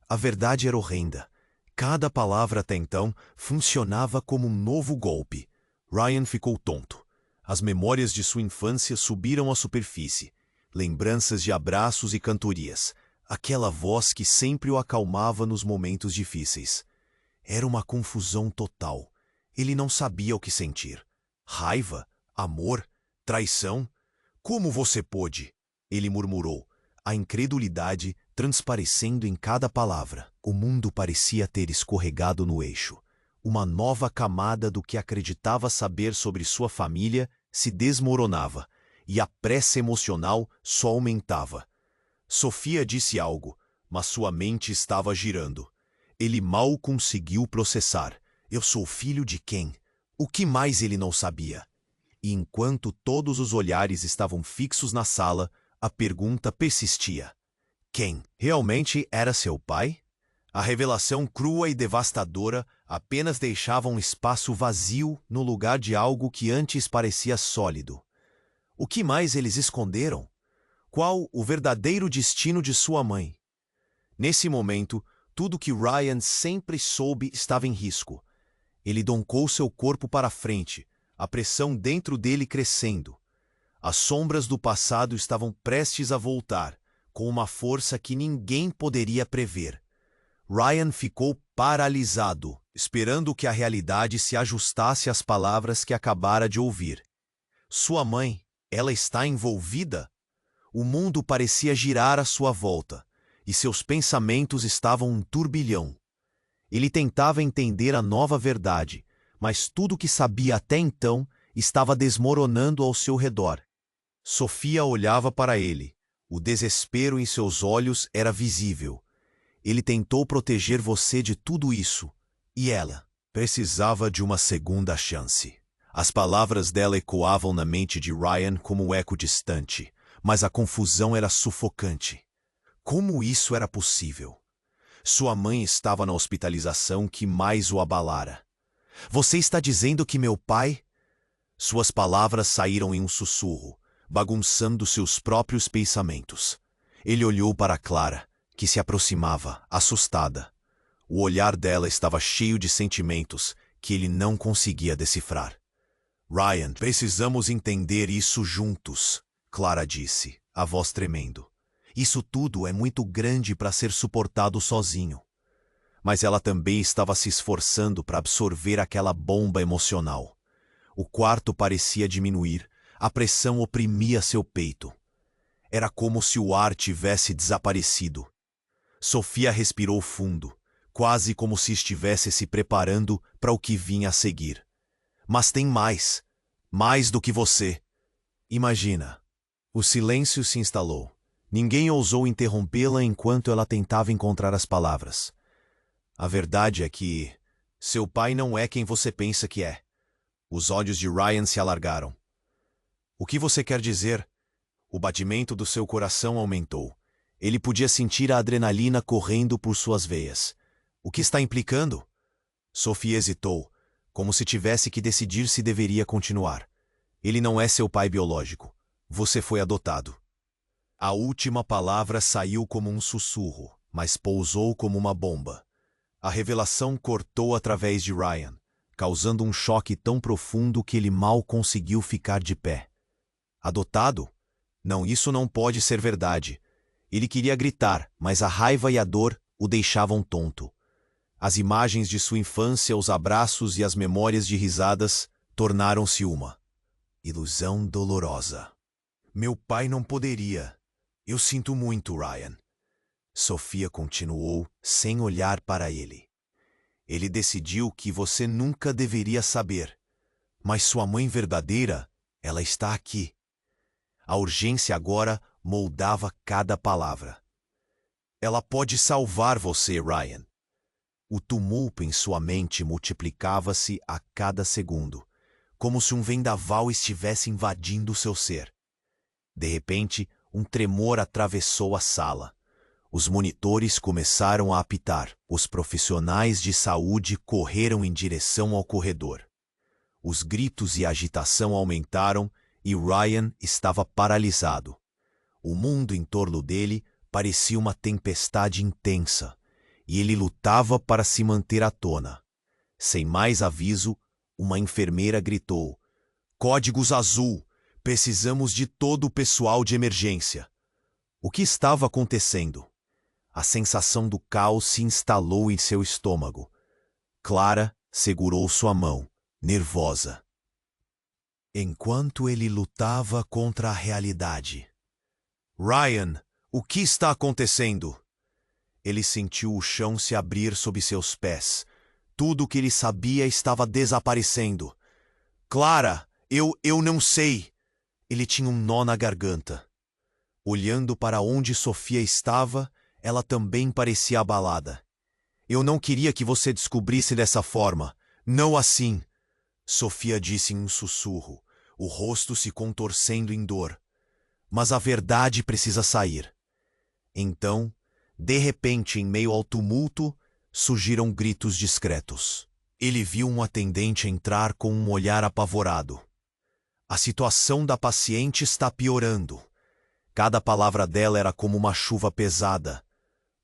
S1: A verdade era horrenda. Cada palavra até então funcionava como um novo golpe. Ryan ficou tonto. As memórias de sua infância subiram à superfície. Lembranças de abraços e cantorias. Aquela voz que sempre o acalmava nos momentos difíceis. Era uma confusão total. Ele não sabia o que sentir. Raiva? Amor? Traição? Como você pôde? Ele murmurou. a incredulidade transparecendo em cada palavra. O mundo parecia ter escorregado no eixo. Uma nova camada do que acreditava saber sobre sua família se desmoronava, e a pressa emocional só aumentava. Sofia disse algo, mas sua mente estava girando. Ele mal conseguiu processar. Eu sou filho de quem? O que mais ele não sabia? E enquanto todos os olhares estavam fixos na sala, a pergunta persistia. Quem realmente era seu pai? A revelação crua e devastadora apenas deixava um espaço vazio no lugar de algo que antes parecia sólido. O que mais eles esconderam? Qual o verdadeiro destino de sua mãe? Nesse momento, tudo que Ryan sempre soube estava em risco. Ele doncou seu corpo para frente, a pressão dentro dele crescendo. As sombras do passado estavam prestes a voltar, com uma força que ninguém poderia prever. Ryan ficou paralisado, esperando que a realidade se ajustasse às palavras que acabara de ouvir. Sua mãe, ela está envolvida? O mundo parecia girar à sua volta, e seus pensamentos estavam um turbilhão. Ele tentava entender a nova verdade, mas tudo o que sabia até então estava desmoronando ao seu redor. Sofia olhava para ele. O desespero em seus olhos era visível. Ele tentou proteger você de tudo isso, e ela precisava de uma segunda chance. As palavras dela ecoavam na mente de Ryan como um eco distante, mas a confusão era sufocante. Como isso era possível? Sua mãe estava na hospitalização que mais o abalara. Você está dizendo que meu pai... Suas palavras saíram em um sussurro, bagunçando seus próprios pensamentos. Ele olhou para Clara, que se aproximava, assustada. O olhar dela estava cheio de sentimentos que ele não conseguia decifrar. Ryan, precisamos entender isso juntos, Clara disse, a voz tremendo. Isso tudo é muito grande para ser suportado sozinho. Mas ela também estava se esforçando para absorver aquela bomba emocional. O quarto parecia diminuir, a pressão oprimia seu peito. Era como se o ar tivesse desaparecido. Sofia respirou fundo, quase como se estivesse se preparando para o que vinha a seguir. Mas tem mais. Mais do que você. Imagina. O silêncio se instalou. Ninguém ousou interrompê-la enquanto ela tentava encontrar as palavras. A verdade é que seu pai não é quem você pensa que é. Os olhos de Ryan se alargaram. O que você quer dizer? O batimento do seu coração aumentou. Ele podia sentir a adrenalina correndo por suas veias. O que está implicando? Sophie hesitou, como se tivesse que decidir se deveria continuar. Ele não é seu pai biológico. Você foi adotado. A última palavra saiu como um sussurro, mas pousou como uma bomba. A revelação cortou através de Ryan, causando um choque tão profundo que ele mal conseguiu ficar de pé. Adotado? Não, isso não pode ser verdade. Ele queria gritar, mas a raiva e a dor o deixavam tonto. As imagens de sua infância, os abraços e as memórias de risadas tornaram-se uma ilusão dolorosa. Meu pai não poderia. Eu sinto muito, Ryan. Sofia continuou, sem olhar para ele. Ele decidiu que você nunca deveria saber. Mas sua mãe verdadeira, ela está aqui. A urgência agora moldava cada palavra. Ela pode salvar você, Ryan. O tumulto em sua mente multiplicava-se a cada segundo, como se um vendaval estivesse invadindo seu ser. De repente, um tremor atravessou a sala. Os monitores começaram a apitar. Os profissionais de saúde correram em direção ao corredor. Os gritos e a agitação aumentaram e Ryan estava paralisado. O mundo em torno dele parecia uma tempestade intensa, e ele lutava para se manter à tona. Sem mais aviso, uma enfermeira gritou: "Códigos azul! Precisamos de todo o pessoal de emergência." O que estava acontecendo? A sensação do caos se instalou em seu estômago. Clara segurou sua mão, nervosa. Enquanto ele lutava contra a realidade. Ryan, O que está acontecendo? Ele sentiu o chão se abrir sob seus pés. Tudo o que ele sabia estava desaparecendo. Clara, eu não sei. Ele tinha um nó na garganta. Olhando para onde Sofia estava, ela também parecia abalada. Eu não queria que você descobrisse dessa forma. Não assim. Sofia disse em um sussurro, o rosto se contorcendo em dor. Mas a verdade precisa sair. Então, de repente, em meio ao tumulto, surgiram gritos discretos. Ele viu um atendente entrar com um olhar apavorado. A situação da paciente está piorando. Cada palavra dela era como uma chuva pesada.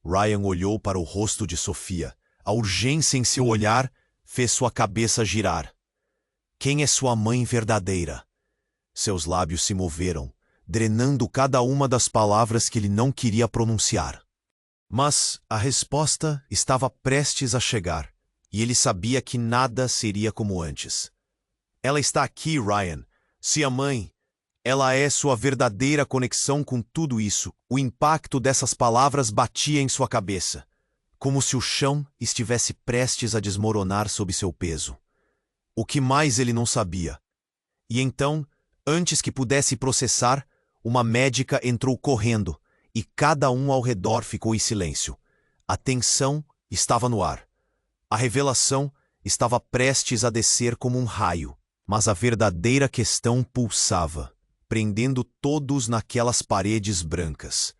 S1: Ryan olhou para o rosto de Sofia. A urgência em seu olhar fez sua cabeça girar. Quem é sua mãe verdadeira? Seus lábios se moveram, drenando cada uma das palavras que ele não queria pronunciar. Mas a resposta estava prestes a chegar, e ele sabia que nada seria como antes. Ela está aqui, Ryan. Se a mãe, ela é sua verdadeira conexão com tudo isso. O impacto dessas palavras batia em sua cabeça, como se o chão estivesse prestes a desmoronar sob seu peso. O que mais ele não sabia? E então, antes que pudesse processar, uma médica entrou correndo, e cada um ao redor ficou em silêncio. A tensão estava no ar. A revelação estava prestes a descer como um raio, mas a verdadeira questão pulsava, prendendo todos naquelas paredes brancas.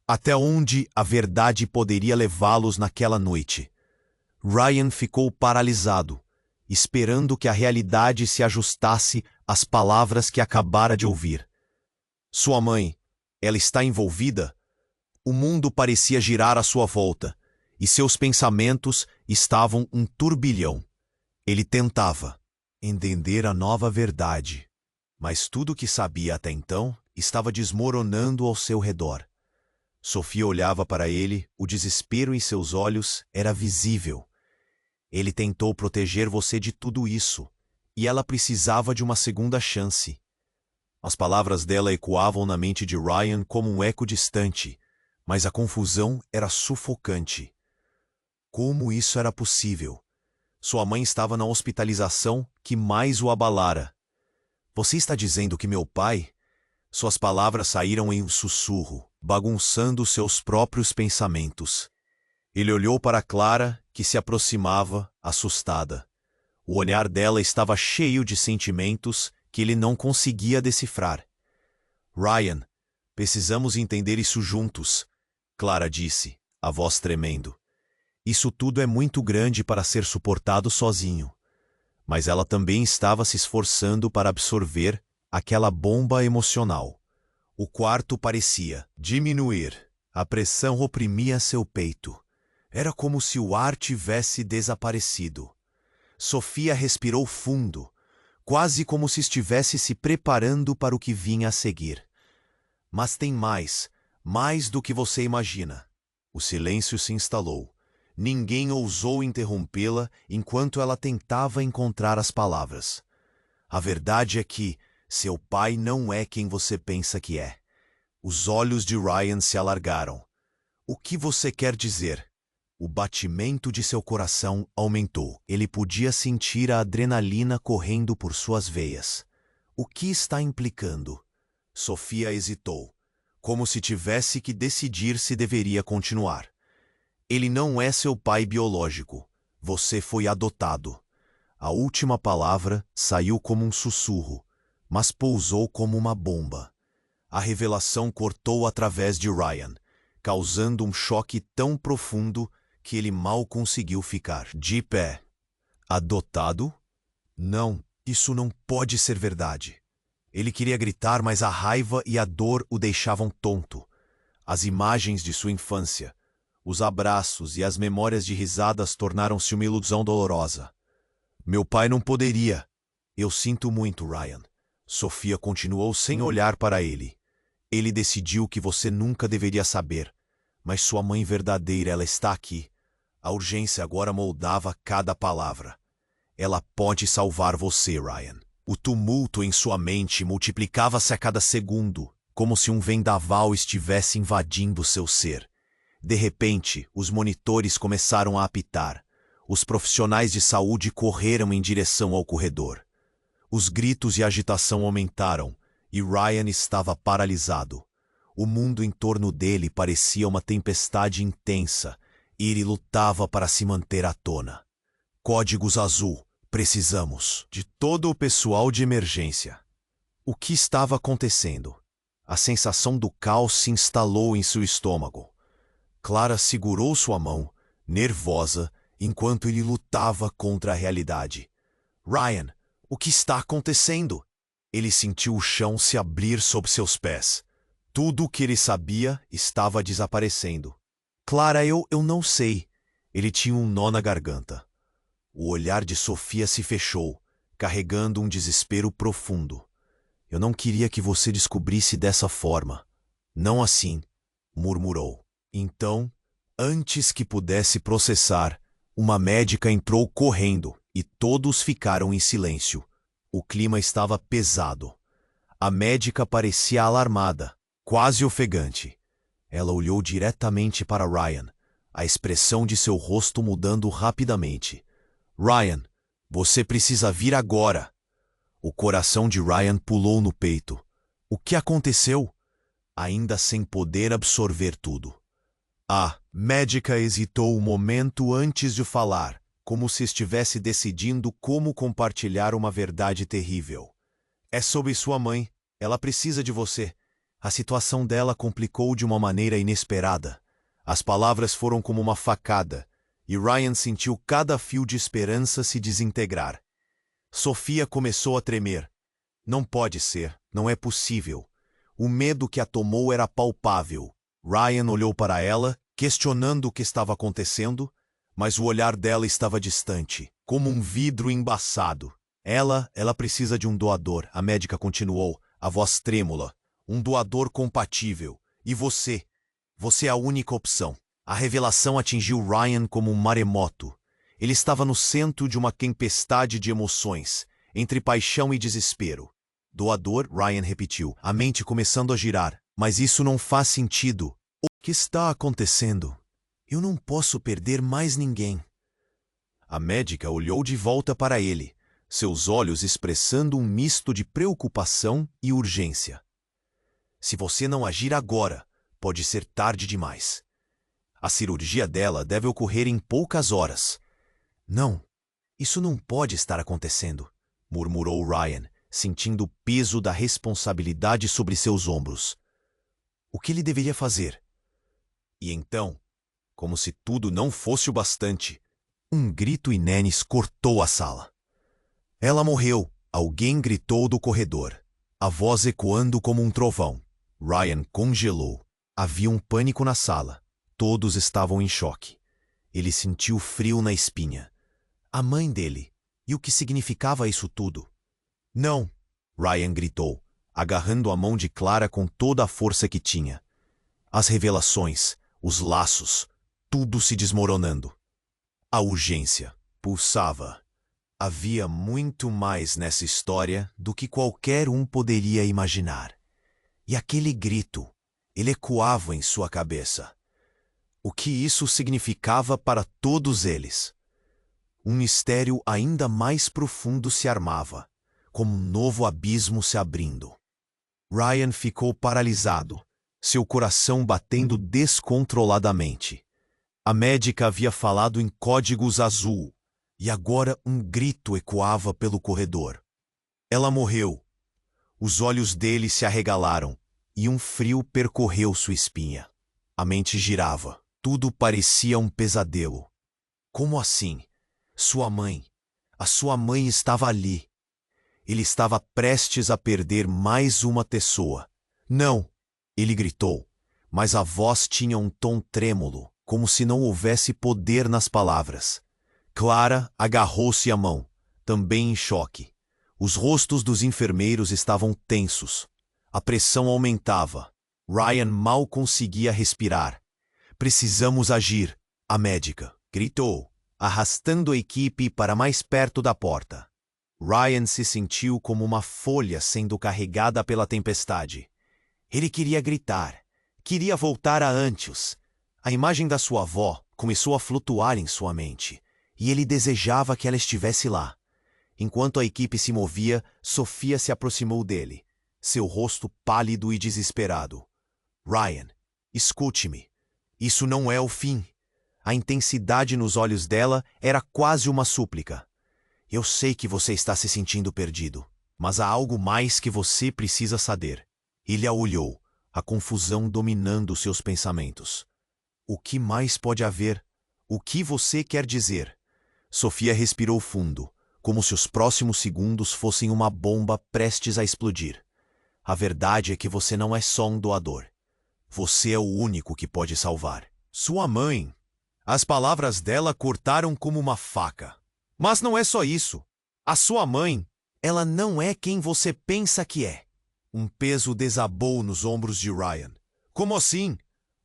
S1: Até onde a verdade poderia levá-los naquela noite? Ryan ficou paralisado, esperando que a realidade se ajustasse às palavras que acabara de ouvir. Sua mãe, ela está envolvida? O mundo parecia girar à sua volta, e seus pensamentos estavam um turbilhão. Ele tentava entender a nova verdade, mas tudo o que sabia até então estava desmoronando ao seu redor. Sofia olhava para ele, o desespero em seus olhos era visível. Ele tentou proteger você de tudo isso, e ela precisava de uma segunda chance. As palavras dela ecoavam na mente de Ryan como um eco distante, mas a confusão era sufocante. Como isso era possível? Sua mãe estava na hospitalização que mais o abalara. Você está dizendo que meu pai? Suas palavras saíram em um sussurro, bagunçando seus próprios pensamentos. Ele olhou para Clara, que se aproximava, assustada. O olhar dela estava cheio de sentimentos que ele não conseguia decifrar. Ryan, precisamos entender isso juntos, Clara disse, a voz tremendo. Isso tudo é muito grande para ser suportado sozinho. Mas ela também estava se esforçando para absorver aquela bomba emocional. O quarto parecia diminuir. A pressão oprimia seu peito. Era como se o ar tivesse desaparecido. Sofia respirou fundo, quase como se estivesse se preparando para o que vinha a seguir. Mas tem mais do que você imagina. O silêncio se instalou. Ninguém ousou interrompê-la enquanto ela tentava encontrar as palavras. A verdade é que seu pai não é quem você pensa que é. Os olhos de Ryan se alargaram. O que você quer dizer? O batimento de seu coração aumentou. Ele podia sentir a adrenalina correndo por suas veias. O que está implicando? Sofia hesitou, como se tivesse que decidir se deveria continuar. Ele não é seu pai biológico. Você foi adotado. A última palavra saiu como um sussurro, mas pousou como uma bomba. A revelação cortou através de Ryan, causando um choque tão profundo que ele mal conseguiu ficar de pé. Adotado? Não, isso não pode ser verdade. Ele queria gritar, mas a raiva e a dor o deixavam tonto. As imagens de sua infância, os abraços e as memórias de risadas tornaram-se uma ilusão dolorosa. Meu pai não poderia. Eu sinto muito, Ryan. Sofia continuou sem olhar para ele. Ele decidiu que você nunca deveria saber, mas sua mãe verdadeira, ela está aqui. A urgência agora moldava cada palavra. Ela pode salvar você, Ryan. O tumulto em sua mente multiplicava-se a cada segundo, como se um vendaval estivesse invadindo seu ser. De repente, os monitores começaram a apitar. Os profissionais de saúde correram em direção ao corredor. Os gritos e a agitação aumentaram, e Ryan estava paralisado. O mundo em torno dele parecia uma tempestade intensa, e ele lutava para se manter à tona. Códigos azul. Precisamos de todo o pessoal de emergência. O que estava acontecendo? A sensação do caos se instalou em seu estômago. Clara segurou sua mão, nervosa, enquanto ele lutava contra a realidade. Ryan, o que está acontecendo? Ele sentiu o chão se abrir sob seus pés. Tudo o que ele sabia estava desaparecendo. Clara, eu não sei. Ele tinha um nó na garganta. O olhar de Sofia se fechou, carregando um desespero profundo. Eu não queria que você descobrisse dessa forma. Não assim, murmurou. Então, antes que pudesse processar, uma médica entrou correndo e todos ficaram em silêncio. O clima estava pesado. A médica parecia alarmada, quase ofegante. Ela olhou diretamente para Ryan, a expressão de seu rosto mudando rapidamente. Ryan, você precisa vir agora. O coração de Ryan pulou no peito. O que aconteceu? Ainda sem poder absorver tudo. A médica hesitou um momento antes de falar, como se estivesse decidindo como compartilhar uma verdade terrível. É sobre sua mãe. Ela precisa de você. A situação dela complicou de uma maneira inesperada. As palavras foram como uma facada, e Ryan sentiu cada fio de esperança se desintegrar. Sofia começou a tremer. Não pode ser, não é possível. O medo que a tomou era palpável. Ryan olhou para ela, questionando o que estava acontecendo, mas o olhar dela estava distante, como um vidro embaçado. Ela precisa de um doador, a médica continuou, a voz trêmula. Um doador compatível. E você? Você é a única opção. A revelação atingiu Ryan como um maremoto. Ele estava no centro de uma tempestade de emoções, entre paixão e desespero. Doador, Ryan repetiu, a mente começando a girar. Mas isso não faz sentido. O que está acontecendo? Eu não posso perder mais ninguém. A médica olhou de volta para ele, seus olhos expressando um misto de preocupação e urgência. Se você não agir agora, pode ser tarde demais. A cirurgia dela deve ocorrer em poucas horas. Não, isso não pode estar acontecendo, murmurou Ryan, sentindo o peso da responsabilidade sobre seus ombros. O que ele deveria fazer? E então, como se tudo não fosse o bastante, um grito inenes cortou a sala. Ela morreu, alguém gritou do corredor, a voz ecoando como um trovão. Ryan congelou. Havia um pânico na sala. Todos estavam em choque. Ele sentiu frio na espinha. A mãe dele. E o que significava isso tudo? Não! Ryan gritou, agarrando a mão de Clara com toda a força que tinha. As revelações, os laços, tudo se desmoronando. A urgência pulsava. Havia muito mais nessa história do que qualquer um poderia imaginar. E aquele grito, ele ecoava em sua cabeça. O que isso significava para todos eles? Um mistério ainda mais profundo se armava, como um novo abismo se abrindo. Ryan ficou paralisado, seu coração batendo descontroladamente. A médica havia falado em códigos azul, e agora um grito ecoava pelo corredor. Ela morreu. Os olhos dele se arregalaram, e um frio percorreu sua espinha. A mente girava. Tudo parecia um pesadelo. Como assim? Sua mãe. A sua mãe estava ali. Ele estava prestes a perder mais uma pessoa. Não! Ele gritou, mas a voz tinha um tom trêmulo, como se não houvesse poder nas palavras. Clara agarrou-se à mão, também em choque. Os rostos dos enfermeiros estavam tensos. A pressão aumentava. Ryan mal conseguia respirar. Precisamos agir, a médica gritou, arrastando a equipe para mais perto da porta. Ryan se sentiu como uma folha sendo carregada pela tempestade. Ele queria gritar. Queria voltar a antes. A imagem da sua avó começou a flutuar em sua mente, e ele desejava que ela estivesse lá. Enquanto a equipe se movia, Sofia se aproximou dele, seu rosto pálido e desesperado. Ryan, escute-me. Isso não é o fim. A intensidade nos olhos dela era quase uma súplica. Eu sei que você está se sentindo perdido, mas há algo mais que você precisa saber. Ele a olhou, a confusão dominando seus pensamentos. O que mais pode haver? O que você quer dizer? Sofia respirou fundo, como se os próximos segundos fossem uma bomba prestes a explodir. A verdade é que você não é só um doador. Você é o único que pode salvar. Sua mãe. As palavras dela cortaram como uma faca. Mas não é só isso. A sua mãe, ela não é quem você pensa que é. Um peso desabou nos ombros de Ryan. Como assim?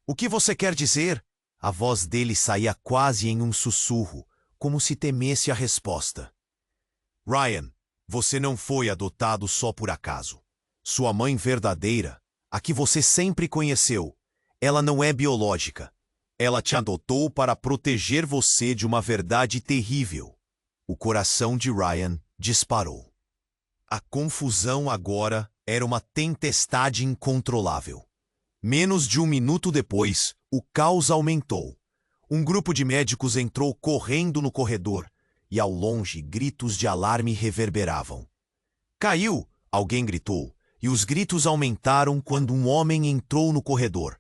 S1: O que você quer dizer? A voz dele saía quase em um sussurro, como se temesse a resposta. Ryan, você não foi adotado só por acaso. Sua mãe verdadeira, a que você sempre conheceu, ela não é biológica. Ela te adotou para proteger você de uma verdade terrível. O coração de Ryan disparou. A confusão agora era uma tempestade incontrolável. Menos de um minuto depois, o caos aumentou. Um grupo de médicos entrou correndo no corredor, e ao longe gritos de alarme reverberavam. Caiu! Alguém gritou, e os gritos aumentaram quando um homem entrou no corredor.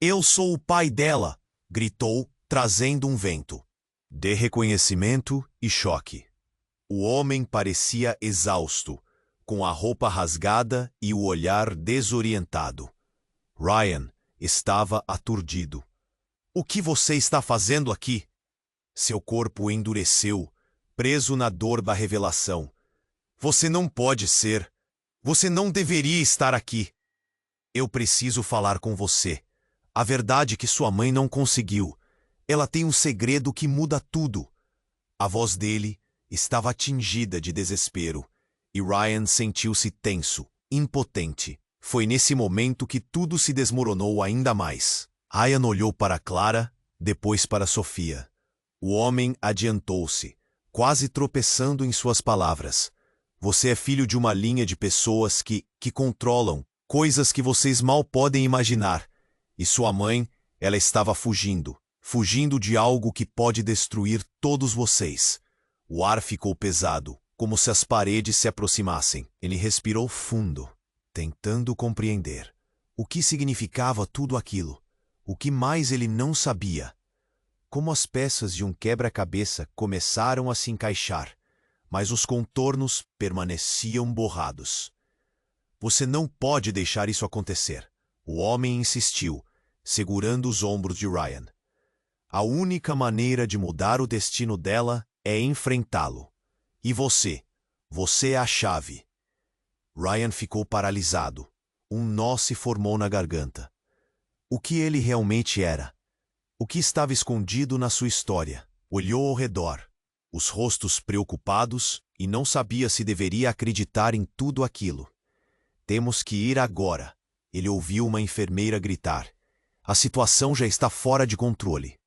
S1: Eu sou o pai dela! Gritou, trazendo um vento. De reconhecimento e choque. O homem parecia exausto, com a roupa rasgada e o olhar desorientado. Ryan estava aturdido. O que você está fazendo aqui? Seu corpo endureceu, preso na dor da revelação. Você não pode ser. Você não deveria estar aqui. Eu preciso falar com você. A verdade é que sua mãe não conseguiu. Ela tem um segredo que muda tudo. A voz dele estava atingida de desespero, e Ryan sentiu-se tenso, impotente. Foi nesse momento que tudo se desmoronou ainda mais. Ryan olhou para Clara, depois para Sofia. O homem adiantou-se, quase tropeçando em suas palavras. Você é filho de uma linha de pessoas que controlam coisas que vocês mal podem imaginar. E sua mãe, ela estava fugindo de algo que pode destruir todos vocês. O ar ficou pesado, como se as paredes se aproximassem. Ele respirou fundo, tentando compreender. O que significava tudo aquilo? O que mais ele não sabia? Como as peças de um quebra-cabeça começaram a se encaixar, mas os contornos permaneciam borrados. Você não pode deixar isso acontecer. O homem insistiu, segurando os ombros de Ryan. A única maneira de mudar o destino dela é enfrentá-lo. E você é a chave. Ryan ficou paralisado. Um nó se formou na garganta. O que ele realmente era? O que estava escondido na sua história? Olhou ao redor, os rostos preocupados, e não sabia se deveria acreditar em tudo aquilo. Temos que ir agora. Ele ouviu uma enfermeira gritar. A situação já está fora de controle.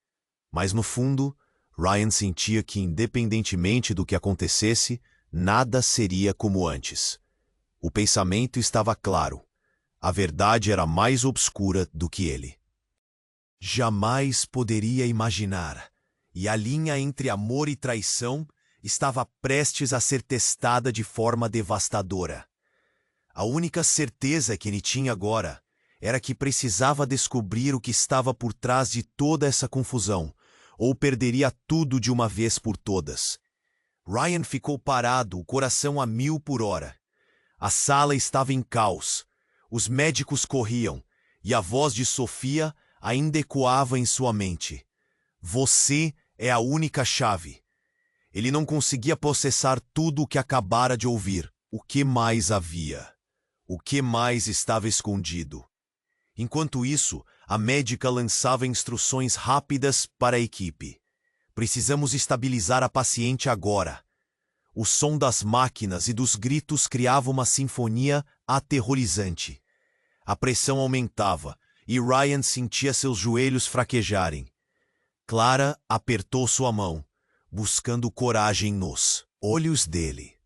S1: Mas no fundo, Ryan sentia que, independentemente do que acontecesse, nada seria como antes. O pensamento estava claro. A verdade era mais obscura do que ele. Jamais poderia imaginar. E a linha entre amor e traição estava prestes a ser testada de forma devastadora. A única certeza que ele tinha agora era que precisava descobrir o que estava por trás de toda essa confusão, ou perderia tudo de uma vez por todas. Ryan ficou parado, o coração a 1000 por hora. A sala estava em caos. Os médicos corriam, e a voz de Sofia ainda ecoava em sua mente. Você é a única chave. Ele não conseguia processar tudo o que acabara de ouvir. O que mais havia? O que mais estava escondido? Enquanto isso, a médica lançava instruções rápidas para a equipe. Precisamos estabilizar a paciente agora. O som das máquinas e dos gritos criava uma sinfonia aterrorizante. A pressão aumentava e Ryan sentia seus joelhos fraquejarem. Clara apertou sua mão, buscando coragem nos olhos dele.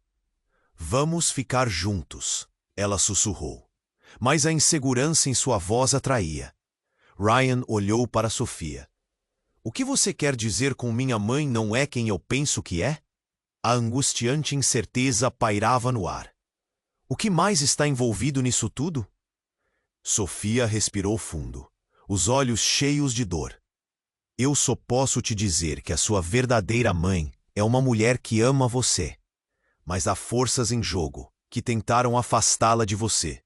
S1: Vamos ficar juntos, ela sussurrou. Mas a insegurança em sua voz atraía. Ryan olhou para Sofia. O que você quer dizer com minha mãe não é quem eu penso que é? A angustiante incerteza pairava no ar. O que mais está envolvido nisso tudo? Sofia respirou fundo, os olhos cheios de dor. Eu só posso te dizer que a sua verdadeira mãe é uma mulher que ama você. Mas há forças em jogo que tentaram afastá-la de você.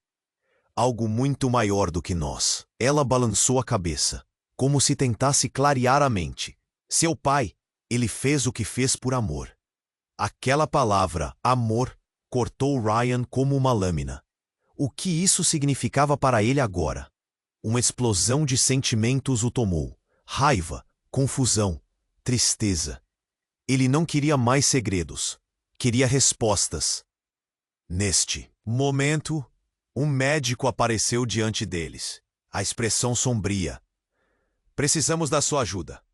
S1: Algo muito maior do que nós. Ela balançou a cabeça, como se tentasse clarear a mente. Seu pai, ele fez o que fez por amor. Aquela palavra, amor, cortou Ryan como uma lâmina. O que isso significava para ele agora? Uma explosão de sentimentos o tomou. Raiva, confusão, tristeza. Ele não queria mais segredos. Queria respostas. Neste momento, um médico apareceu diante deles. A expressão sombria. Precisamos da sua ajuda.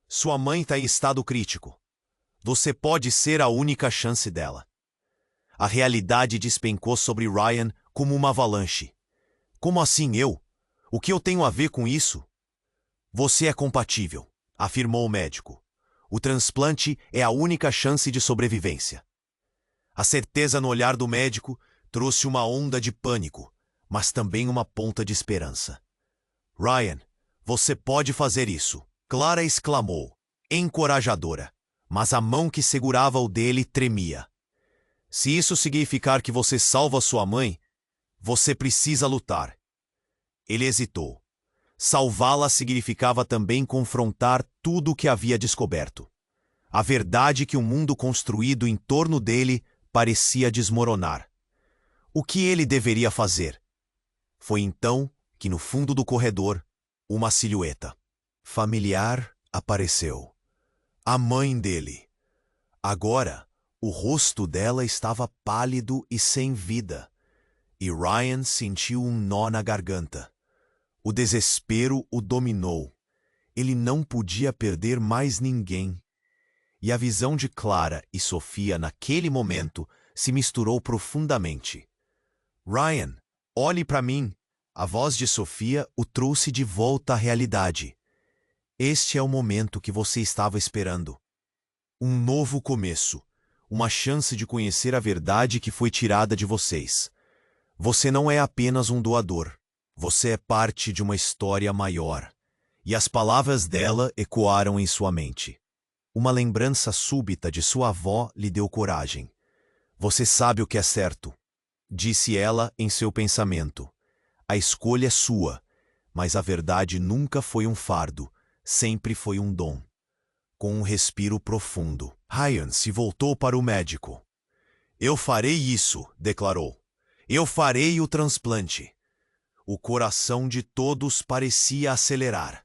S1: Sua mãe está em estado crítico. Você pode ser a única chance dela. A realidade despencou sobre Ryan como uma avalanche. Como assim eu? O que eu tenho a ver com isso? Você é compatível, afirmou o médico. O transplante é a única chance de sobrevivência. A certeza no olhar do médico trouxe uma onda de pânico, mas também uma ponta de esperança. Ryan, você pode fazer isso, Clara exclamou, encorajadora, mas a mão que segurava o dele tremia. Se isso significar que você salva sua mãe, você precisa lutar. Ele hesitou. Salvá-la significava também confrontar tudo o que havia descoberto. A verdade que o mundo construído em torno dele parecia desmoronar. O que ele deveria fazer? Foi então que, no fundo do corredor, uma silhueta familiar apareceu. A mãe dele. Agora, o rosto dela estava pálido e sem vida, e Ryan sentiu um nó na garganta. O desespero o dominou. Ele não podia perder mais ninguém. E a visão de Clara e Sofia naquele momento se misturou profundamente. Ryan, olhe para mim. A voz de Sofia o trouxe de volta à realidade. Este é o momento que você estava esperando. Um novo começo. Uma chance de conhecer a verdade que foi tirada de vocês. Você não é apenas um doador. Você é parte de uma história maior. E as palavras dela ecoaram em sua mente. Uma lembrança súbita de sua avó lhe deu coragem. Você sabe o que é certo, disse ela em seu pensamento. A escolha é sua, mas a verdade nunca foi um fardo, sempre foi um dom. Com um respiro profundo, Ryan se voltou para o médico. Eu farei isso, declarou. Eu farei o transplante. O coração de todos parecia acelerar.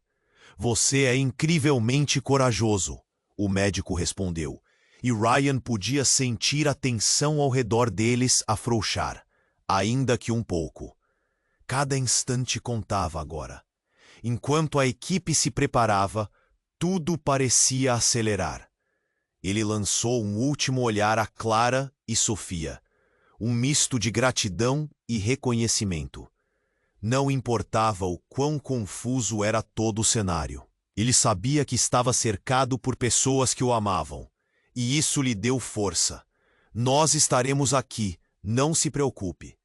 S1: Você é incrivelmente corajoso, o médico respondeu, e Ryan podia sentir a tensão ao redor deles afrouxar, ainda que um pouco. Cada instante contava agora. Enquanto a equipe se preparava, tudo parecia acelerar. Ele lançou um último olhar a Clara e Sofia, um misto de gratidão e reconhecimento. Não importava o quão confuso era todo o cenário. Ele sabia que estava cercado por pessoas que o amavam, e isso lhe deu força. Nós estaremos aqui, não se preocupe.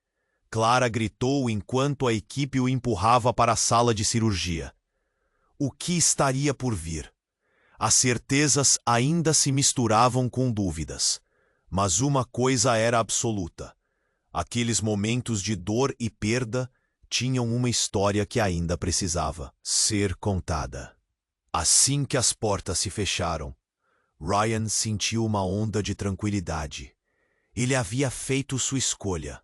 S1: Clara gritou enquanto a equipe o empurrava para a sala de cirurgia. O que estaria por vir? As certezas ainda se misturavam com dúvidas, mas uma coisa era absoluta. Aqueles momentos de dor e perda tinham uma história que ainda precisava ser contada. Assim que as portas se fecharam, Ryan sentiu uma onda de tranquilidade. Ele havia feito sua escolha.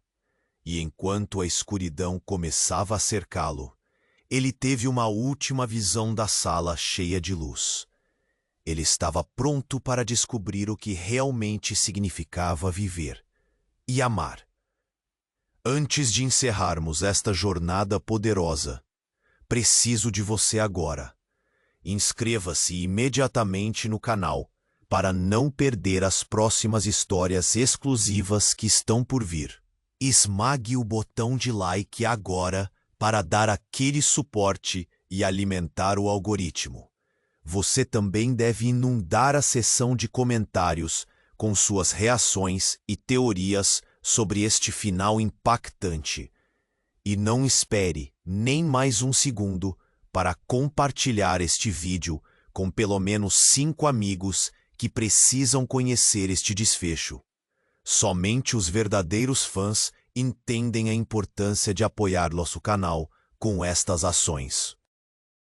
S1: E enquanto a escuridão começava a cercá-lo, ele teve uma última visão da sala cheia de luz. Ele estava pronto para descobrir o que realmente significava viver e amar. Antes de encerrarmos esta jornada poderosa, preciso de você agora. Inscreva-se imediatamente no canal para não perder as próximas histórias exclusivas que estão por vir. Esmague o botão de like agora para dar aquele suporte e alimentar o algoritmo. Você também deve inundar a seção de comentários com suas reações e teorias sobre este final impactante. E não espere nem mais um segundo para compartilhar este vídeo com pelo menos 5 amigos que precisam conhecer este desfecho. Somente os verdadeiros fãs entendem a importância de apoiar nosso canal com estas ações.